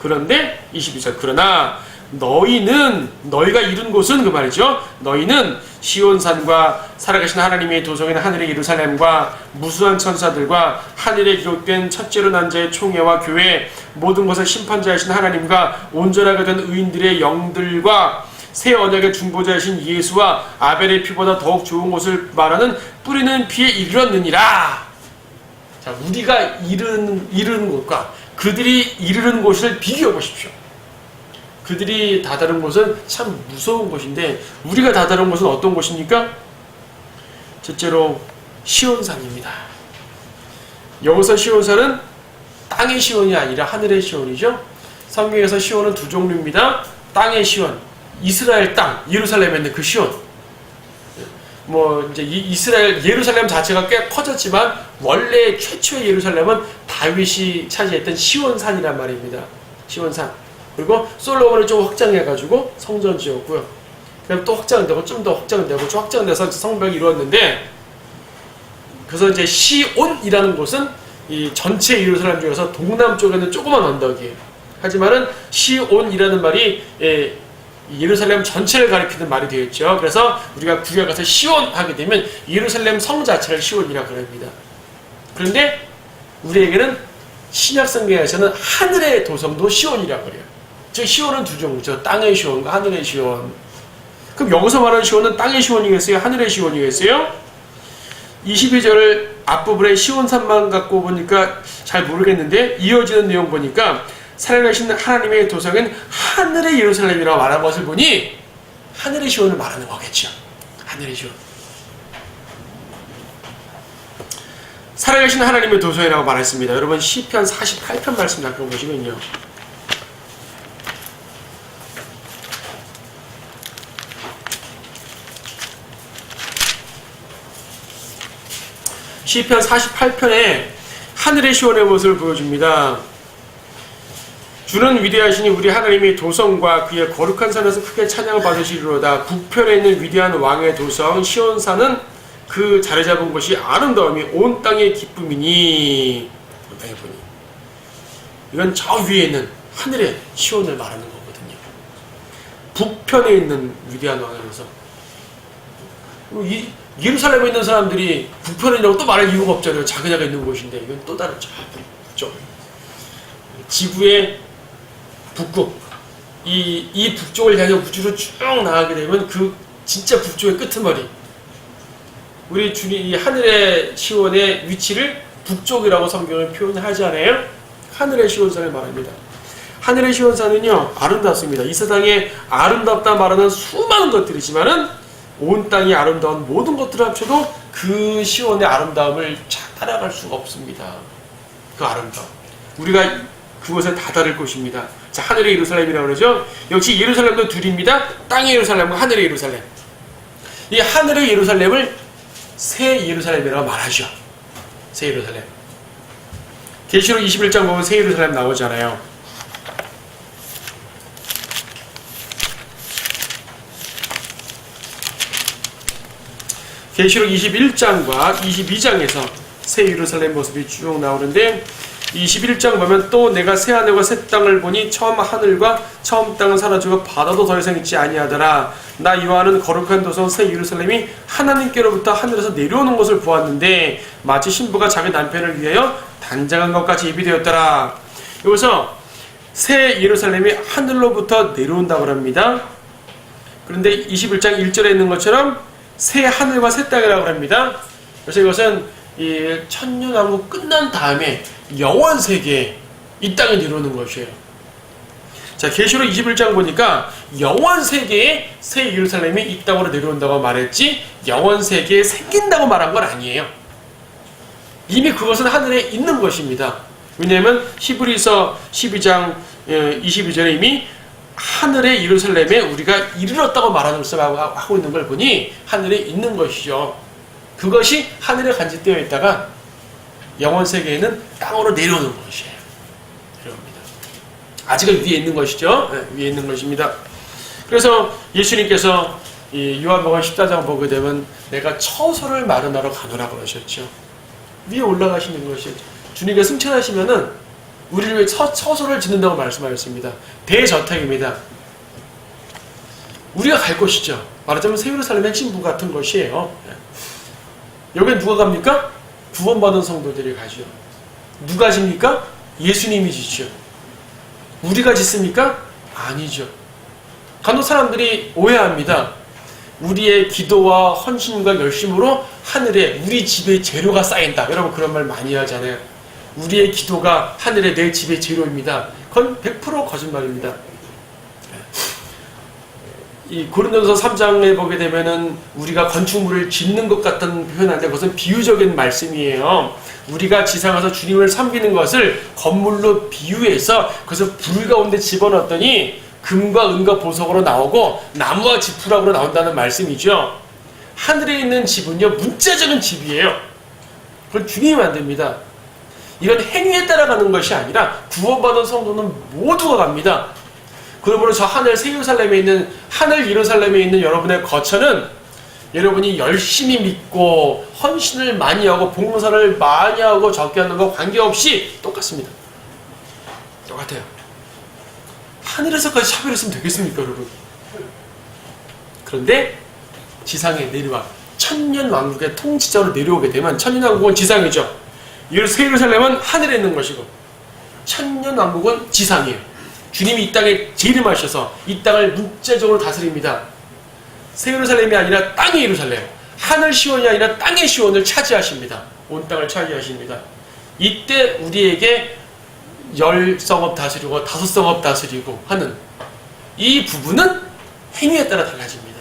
그런데 22절 그러나 너희가 이룬 곳은 그 말이죠. 너희는 시온산과 살아계신 하나님의 도성인 하늘의 예루살렘과 무수한 천사들과 하늘에 기록된 첫째로 난 자의 총회와 교회 모든 것의 심판자이신 하나님과 온전하게 된 의인들의 영들과 새 언약의 중보자이신 예수와 아벨의 피보다 더욱 좋은 것을 말하는 뿌리는 피에 이르렀느니라. 자, 우리가 이르는 곳과 그들이 이르는 곳을 비교해 보십시오. 그들이 다다른 곳은 참 무서운 곳인데 우리가 다다른 곳은 어떤 곳입니까? 첫째로 시온산입니다. 여기서 시온산은 땅의 시온이 아니라 하늘의 시온이죠. 성경에서 시온은 두 종류입니다. 땅의 시온, 이스라엘 땅, 예루살렘에 있는 그 시온. 이제 이스라엘 예루살렘 자체가 꽤 커졌지만 원래 최초의 예루살렘은 다윗이 차지했던 시온산이란 말입니다. 시온산. 그리고 솔로몬을 좀 확장해가지고 성전 지었고요. 그다음 또 확장되고 좀 더 확장되고 좀 확장돼서 성벽이 이루어졌는데, 그래서 이제 시온이라는 곳은 이 전체 예루살렘 중에서 동남쪽에 있는 조그만 언덕이에요. 하지만은 시온이라는 말이 예루살렘 전체를 가리키는 말이 되겠죠. 그래서 우리가 구약 가서 시온 하게 되면 예루살렘 성 자체를 시온이라고 합니다. 그런데 우리에게는 신약 성경에서는 하늘의 도성도 시온이라고 그래요. 즉 시온은 두 종류죠. 땅의 시온과 하늘의 시온. 그럼 여기서 말하는 시온은 땅의 시온이겠어요? 하늘의 시온이겠어요? 22절 앞부분에 시온산만 갖고 보니까 잘 모르겠는데 이어지는 내용 보니까 살아계신 하나님의 도성은 하늘의 예루살렘이라고 말한 것을 보니 하늘의 시온을 말하는 거겠죠. 하늘의 시온. 살아계신 하나님의 도성이라고 말했습니다. 여러분 시편 48편 말씀 잠깐 보시면요. 시편 48편에 하늘의 시온의 모습을 보여줍니다. 주는 위대하시니 우리 하나님의 도성과 그의 거룩한 산에서 크게 찬양을 받으시리로다. 북편에 있는 위대한 왕의 도성 시온산은 그 자리 잡은 곳이 아름다움이 온 땅의 기쁨이니. 온 땅에 보니 이건 저 위에 있는 하늘의 시온을 말하는 거거든요. 북편에 있는 위대한 왕의 도성. 이 예루살렘에 있는 사람들이 북편이라고 또 말할 이유가 없잖아요. 자기네가 있는 곳인데 이건 또 다른 북쪽. 지구의 북극. 이 북쪽을 향해 우주로 쭉 나가게 되면 그 진짜 북쪽의 끄트머리. 우리 주님 이 하늘의 시온의 위치를 북쪽이라고 성경을 표현하지 않아요? 하늘의 시온산을 말합니다. 하늘의 시온산은요 아름답습니다. 이 세상에 아름답다 말하는 수많은 것들이지만은 온 땅이 아름다운 모든 것들을 합쳐도 그 시온의 아름다움을 따라갈 수가 없습니다. 그 아름다움. 우리가 그곳에 다다를 곳입니다. 자, 하늘의 예루살렘이라고 그러죠. 역시 예루살렘도 둘입니다. 땅의 예루살렘과 하늘의 예루살렘. 이 하늘의 예루살렘을 새 예루살렘이라고 말하죠. 새 예루살렘. 계시록 21장 보면 새 예루살렘 나오잖아요. 계시록 21장과 22장에서 새 예루살렘 모습이 쭉 나오는데 21장 보면 또 내가 새 하늘과 새 땅을 보니 처음 하늘과 처음 땅은 사라지고 바다도 더 이상 있지 아니하더라. 나 요한은 거룩한 도성 새 예루살렘이 하나님께로부터 하늘에서 내려오는 것을 보았는데 마치 신부가 자기 남편을 위하여 단장한 것 같이 예비되었더라. 여기서 새 예루살렘이 하늘로부터 내려온다고 합니다. 그런데 21장 1절에 있는 것처럼 새 하늘과 새 땅이라고 합니다. 그래서 이것은 이 천년왕국 끝난 다음에 영원 세계에 이 땅에 내려오는 것이에요. 자, 계시록 21장 보니까 영원 세계에 새 예루살렘이 이 땅으로 내려온다고 말했지 영원 세계에 생긴다고 말한 건 아니에요. 이미 그것은 하늘에 있는 것입니다. 왜냐하면 히브리서 12장 22절에 이미 하늘의 예루살렘에 우리가 이르렀다고 하고 있는 걸 보니 하늘에 있는 것이죠. 그것이 하늘에 간직되어 있다가 영원 세계에는 땅으로 내려오는 것이에요. 내려옵니다. 아직은 위에 있는 것이죠. 네, 위에 있는 것입니다. 그래서 예수님께서 이 요한복음 14장 보게 되면 내가 처소를 마련하러 가노라 그러셨죠. 위에 올라가시는 것이죠. 주님께서 승천하시면은 우리를 위해 처소를 짓는다고 말씀하셨습니다. 대저택입니다. 우리가 갈 곳이죠. 말하자면 새 예루살렘의 핵심부 같은 것이에요. 여기에 누가 갑니까? 구원받은 성도들이 가죠. 누가 집니까? 예수님이 지죠. 우리가 짓습니까? 아니죠. 간혹 사람들이 오해합니다. 우리의 기도와 헌신과 열심으로 하늘에 우리 집에 재료가 쌓인다. 여러분 그런 말 많이 하잖아요. 우리의 기도가 하늘에 내 집의 재료입니다. 그건 100% 거짓말입니다. 이 고린도서 3장에 보게 되면은 우리가 건축물을 짓는 것 같은 표현하는데 그것은 비유적인 말씀이에요. 우리가 지상에서 주님을 섬기는 것을 건물로 비유해서 그것을 불 가운데 집어넣었더니 금과 은과 보석으로 나오고 나무와 지푸라기로 나온다는 말씀이죠. 하늘에 있는 집은요 문자적인 집이에요. 그걸 주님이 만듭니다. 이건 행위에 따라가는 것이 아니라 구원받은 성도는 모두가 갑니다. 그러므로 저 하늘 새 예루살렘에 있는 하늘 예루살렘에 있는 여러분의 거처는 여러분이 열심히 믿고 헌신을 많이 하고 봉사를 많이 하고 적게 하는 거 관계없이 똑같습니다. 똑같아요. 하늘에서까지 차별했으면 되겠습니까, 여러분? 그런데 지상에 내려와 천년 왕국의 통치자로 내려오게 되면 천년 왕국은 지상이죠. 새 예루살렘은 하늘에 있는 것이고 천년 왕국은 지상이에요. 주님이 이 땅에 재림하셔서 이 땅을 문자적으로 다스립니다. 새 예루살렘이 아니라 땅의 예루살렘, 하늘 시온이 아니라 땅의 시온을 차지하십니다. 온 땅을 차지하십니다. 이때 우리에게 10성읍 다스리고 5성읍 다스리고 하는 이 부분은 행위에 따라 달라집니다.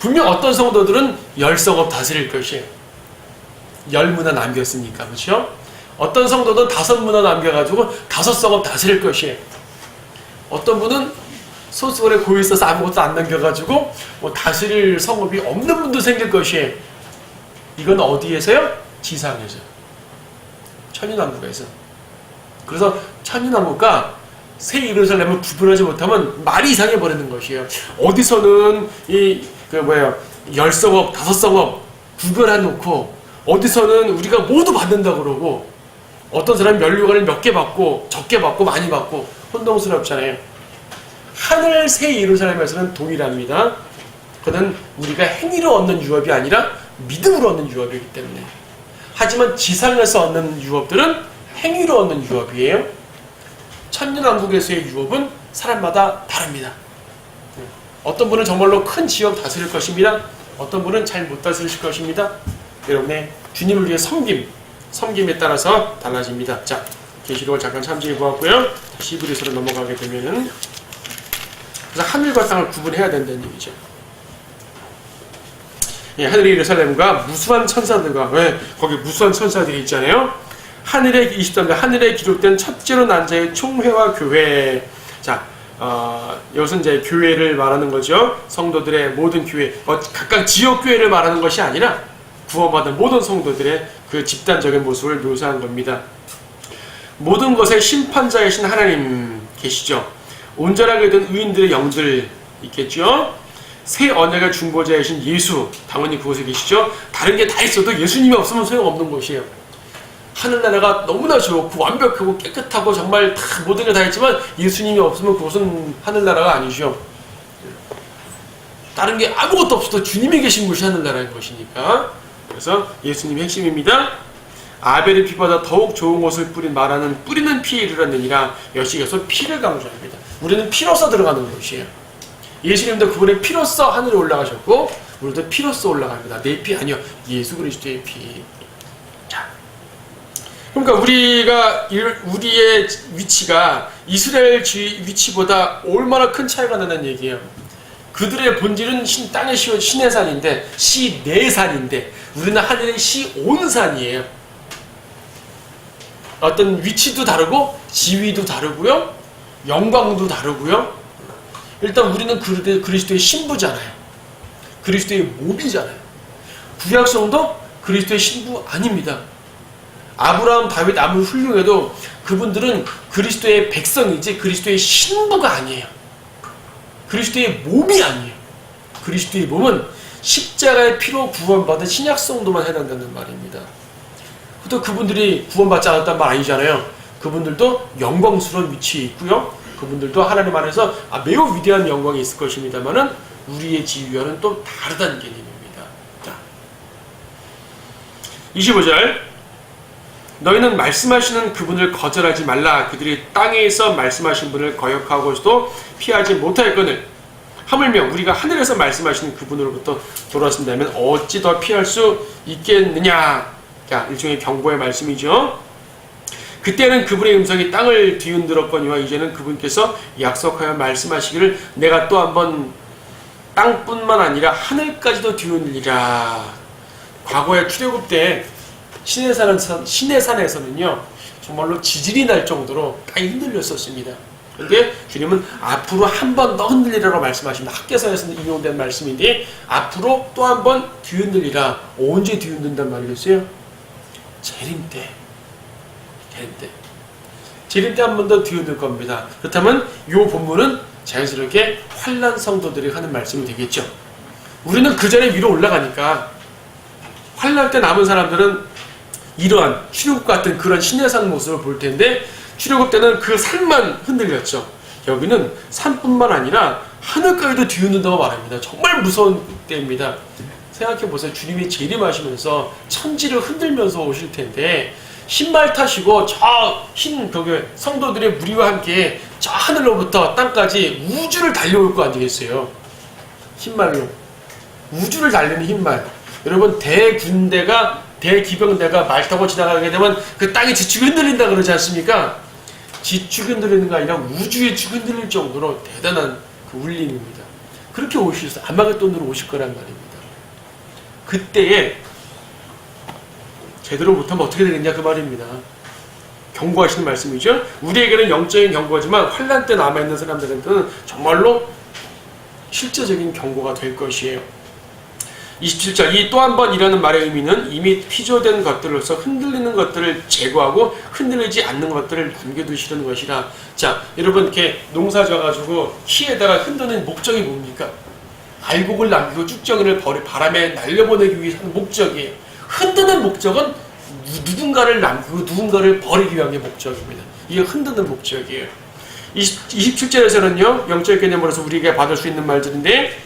분명 어떤 성도들은 10성읍 다스릴 것이에요. 10문화 남겼으니까. 그렇죠? 어떤 성도는 5문화 남겨가지고 5성읍 다스릴 것이에요. 어떤 분은 소수원에 고여 있어서 아무것도 안 남겨가지고 뭐 다스릴 성읍이 없는 분도 생길 것이에요. 이건 어디에서요? 지상에서. 천인왕국에서. 그래서 천인왕국과 새 예루살렘을 구분하지 못하면 말이 이상해 버리는 것이에요. 어디서는 10성읍, 5성읍 구별해 놓고 어디서는 우리가 모두 받는다 그러고 어떤 사람은 면류관을 몇 개 받고 적게 받고 많이 받고 혼동스럽잖아요. 하늘 새 예루살렘에서는 동일합니다. 그는 우리가 행위로 얻는 유업이 아니라 믿음으로 얻는 유업이기 때문에. 하지만 지상에서 얻는 유업들은 행위로 얻는 유업이에요. 천년왕국에서의 유업은 사람마다 다릅니다. 어떤 분은 정말로 큰 지역 다스릴 것입니다. 어떤 분은 잘 못 다스릴 것입니다. 여러분의 주님을 위해 섬김에 따라서 달라집니다. 자, 계시록을 잠깐 참조해 보았고요. 다시 히브리서로 넘어가게 되면은 그래서 하늘과 땅을 구분해야 된다는 얘기죠. 예, 하늘의 예루살렘과 무수한 천사들과 왜 거기 무수한 천사들이 있잖아요. 하늘에 23절 하늘에 기록된 첫째로 난 자의 총회와 교회. 자, 이것은 이제 교회를 말하는 거죠. 성도들의 모든 교회, 각각 지역 교회를 말하는 것이 아니라 구원받은 모든 성도들의 그 집단적인 모습을 묘사한 겁니다. 모든 것의 심판자이신 하나님 계시죠. 온전하게 된 의인들의 영들 있겠죠. 새 언약의 중보자이신 예수 당연히 그곳에 계시죠. 다른 게 다 있어도 예수님이 없으면 소용없는 곳이에요. 하늘나라가 너무나 좋고 완벽하고 깨끗하고 정말 다 모든 게 다 있지만 예수님이 없으면 그곳은 하늘나라가 아니죠. 다른 게 아무것도 없어도 주님이 계신 곳이 하늘나라인 것이니까. 그래서 예수님이 핵심입니다. 아벨의 피보다 더욱 좋은 것을 말하는 뿌리는 피에 이르렀느니라. 여기서 피를 강조합니다. 우리는 피로써 들어가는 것이에요. 예수님도 그분의 피로써 하늘에 올라가셨고 우리도 피로써 올라갑니다. 내 피 아니요, 예수 그리스도의 피. 자, 그러니까 우리의 위치가 이스라엘 위치보다 얼마나 큰 차이가 나는 얘기예요. 그들의 본질은 땅의 신의 산인데 시내 산인데 우리는 하늘의 시온 산이에요. 어떤 위치도 다르고 지위도 다르고요, 영광도 다르고요. 일단 우리는 그리스도의 신부잖아요. 그리스도의 몸이잖아요. 구약성도 그리스도의 신부 아닙니다. 아브라함, 다윗 아무리 훌륭해도 그분들은 그리스도의 백성이지 그리스도의 신부가 아니에요. 그리스도의 몸이 아니에요. 그리스도의 몸은 십자가의 피로 구원받은 신약성도만 해당된다는 말입니다. 또 그분들이 구원받지 않았단 말 아니잖아요. 그분들도 영광스러운 위치에 있고요. 그분들도 하나님 안에서 매우 위대한 영광이 있을 것입니다만은 우리의 지위와는 또 다르다는 개념입니다. 자, 25절 너희는 말씀하시는 그분을 거절하지 말라. 그들이 땅에서 말씀하신 분을 거역하고서도 피하지 못하였거늘 하물며 우리가 하늘에서 말씀하시는 그분으로부터 돌아선다면 어찌 더 피할 수 있겠느냐. 자, 일종의 경고의 말씀이죠. 그때는 그분의 음성이 땅을 뒤흔들었거니와 이제는 그분께서 약속하여 말씀하시기를 내가 또 한번 땅뿐만 아니라 하늘까지도 뒤흔들리라. 과거에 출애굽 때 시내산에서는요 정말로 지진이 날 정도로 땅이 흔들렸었습니다. 그런데 주님은 앞으로 한 번 더 흔들리라고 말씀하십니다. 학개서에서 인용된 말씀인데 앞으로 또 한 번 뒤흔들리라. 언제 뒤흔든단 말이겠어요? 재림 때 한 번 더 뒤흔들 겁니다. 그렇다면 이 본문은 자연스럽게 환난 성도들이 하는 말씀이 되겠죠. 우리는 그 전에 위로 올라가니까 환난 때 남은 사람들은 이러한 출애굽 같은 그런 시내산 모습을 볼 텐데 출애굽 때는 그 산만 흔들렸죠. 여기는 산뿐만 아니라 하늘까지도 뒤흔든다고 말합니다. 정말 무서운 때입니다. 생각해보세요. 주님이 재림하시면서 천지를 흔들면서 오실 텐데 흰말 타시고 저 흰 성도들의 무리와 함께 저 하늘로부터 땅까지 우주를 달려올 거 아니겠어요? 흰말로 우주를 달리는 흰말. 여러분 대기병대가 말 타고 지나가게 되면 그 땅이 지축이 흔들린다 그러지 않습니까? 지축이 흔들리는 게 아니라 우주의 축이 흔들릴 정도로 대단한 그 울림입니다. 그렇게 오셔서 아마겟돈으로 오실 거란 말입니다. 그때에 제대로 못하면 어떻게 되겠냐 그 말입니다. 경고하시는 말씀이죠. 우리에게는 영적인 경고지만 환난 때 남아있는 사람들한테는 정말로 실제적인 경고가 될 것이에요. 27절 이 또 한 번 이라는 말의 의미는 이미 피조된 것들로서 흔들리는 것들을 제거하고 흔들리지 않는 것들을 남겨두시는 것이라. 자, 여러분 이렇게 농사 져가지고 키에다가 흔드는 목적이 뭡니까? 알곡을 남기고 쭉정이를 바람에 날려보내기 위해서 하는 목적이에요. 흔드는 목적은 누군가를 남기고 누군가를 버리기 위한 게 목적입니다. 이게 흔드는 목적이에요. 27절에서는요 영적 개념으로서 우리에게 받을 수 있는 말들인데,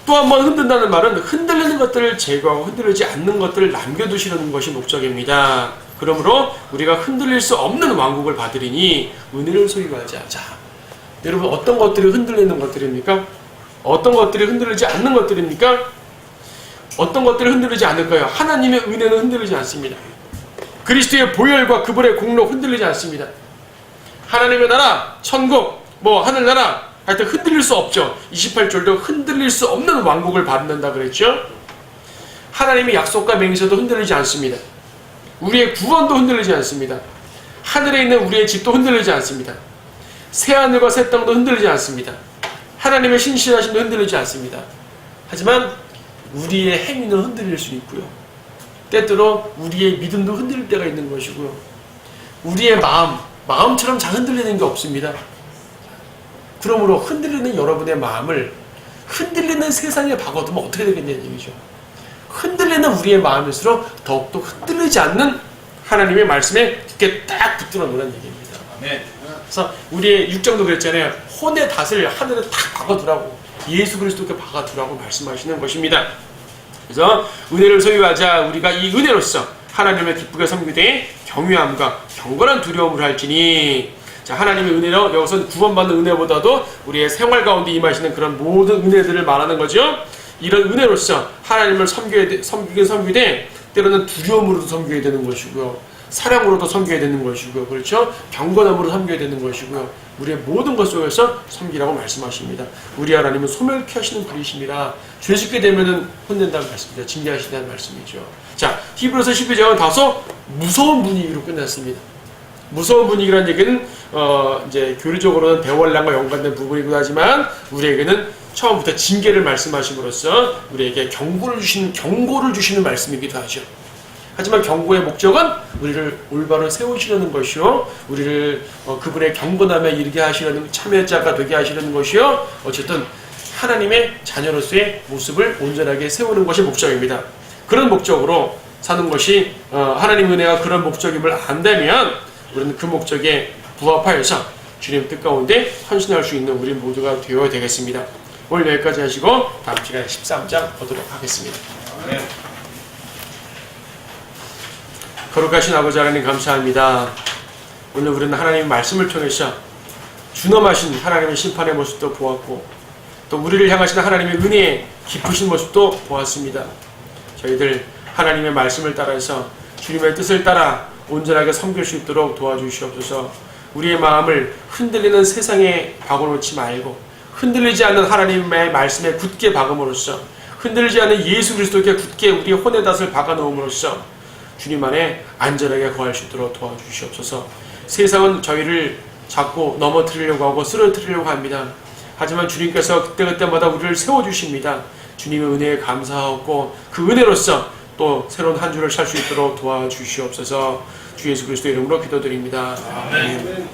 또 한 번 흔든다는 말은 흔들리는 것들을 제거하고 흔들리지 않는 것들을 남겨두시려는 것이 목적입니다. 그러므로 우리가 흔들릴 수 없는 왕국을 받으리니 은혜를 소유하자. 자, 여러분 어떤 것들이 흔들리는 것들입니까? 어떤 것들이 흔들리지 않는 것들입니까? 어떤 것들이 흔들리지 않을까요? 하나님의 은혜는 흔들리지 않습니다. 그리스도의 보혈과 그분의 공로 흔들리지 않습니다. 하나님의 나라, 천국, 하늘나라 하여튼 흔들릴 수 없죠. 28절도 흔들릴 수 없는 왕국을 받는다 그랬죠. 하나님의 약속과 맹세도 흔들리지 않습니다. 우리의 구원도 흔들리지 않습니다. 하늘에 있는 우리의 집도 흔들리지 않습니다. 새하늘과 새 땅도 흔들리지 않습니다. 하나님의 신실하심도 흔들리지 않습니다. 하지만 우리의 행위는 흔들릴 수 있고요. 때때로 우리의 믿음도 흔들릴 때가 있는 것이고요. 우리의 마음처럼 잘 흔들리는 게 없습니다. 그러므로 흔들리는 여러분의 마음을 흔들리는 세상에 박아두면 어떻게 되겠냐는 얘기죠. 흔들리는 우리의 마음일수록 더욱더 흔들리지 않는 하나님의 말씀에 깊게 딱 붙들어 놓으라는 얘기입니다. 네. 그래서 우리의 육정도 그랬잖아요. 혼의 닷을 하늘에 딱 박아두라고, 예수 그리스도께 박아두라고 말씀하시는 것입니다. 그래서 은혜를 소유하자. 우리가 이 은혜로서 하나님을 기쁘게 섬기되 경외함과 경건한 두려움을 할지니. 자, 하나님의 은혜로 여기서는 구원받는 은혜보다도 우리의 생활 가운데 임하시는 그런 모든 은혜들을 말하는 거죠. 이런 은혜로서 하나님을 섬기긴 섬기되 때로는 두려움으로도 섬겨야 되는 것이고요. 사랑으로도 섬겨야 되는 것이고요. 그렇죠? 경건함으로 섬겨야 되는 것이고요. 우리의 모든 것 속에서 섬기라고 말씀하십니다. 우리 하나님은 소멸케 하시는 분이십니다. 죄 짓게 되면은 혼낸다는 말씀이죠. 징계하신다는 말씀이죠. 자, 히브리서 12장은 다소 무서운 분위기로 끝났습니다. 무서운 분위기라는 얘기는 이제 교리적으로는 대월량과 연관된 부분이기도 하지만 우리에게는 처음부터 징계를 말씀하심으로써 우리에게 경고를 주시는 말씀이기도 하죠. 하지만 경고의 목적은 우리를 올바로 세우시려는 것이요, 우리를 그분의 경건함에 이르게 하시려는, 참여자가 되게 하시려는 것이요, 어쨌든 하나님의 자녀로서의 모습을 온전하게 세우는 것이 목적입니다. 그런 목적으로 사는 것이 하나님의 은혜가 그런 목적임을 안다면 우리는 그 목적에 부합하여서 주님 뜻 가운데 헌신할 수 있는 우리 모두가 되어야 되겠습니다. 오늘 여기까지 하시고 다음 시간에 13장 보도록 하겠습니다. 네. 거룩하신 아버지 하나님 감사합니다. 오늘 우리는 하나님의 말씀을 통해서 준엄하신 하나님의 심판의 모습도 보았고 또 우리를 향하신 하나님의 은혜의 깊으신 모습도 보았습니다. 저희들 하나님의 말씀을 따라서 주님의 뜻을 따라 온전하게 섬길 수 있도록 도와주시옵소서. 우리의 마음을 흔들리는 세상에 박아놓지 말고 흔들리지 않는 하나님의 말씀에 굳게 박음으로써, 흔들리지 않는 예수 그리스도께 굳게 우리의 혼의 닷을 박아놓음으로써 주님 안에 안전하게 거할 수 있도록 도와주시옵소서. 세상은 저희를 자꾸 넘어뜨리려고 하고 쓰러뜨리려고 합니다. 하지만 주님께서 그때그때마다 우리를 세워주십니다. 주님의 은혜에 감사하고 그 은혜로서 또 새로운 한 주를 살 수 있도록 도와주시옵소서. 주 예수 그리스도 이름으로 기도드립니다. 아멘.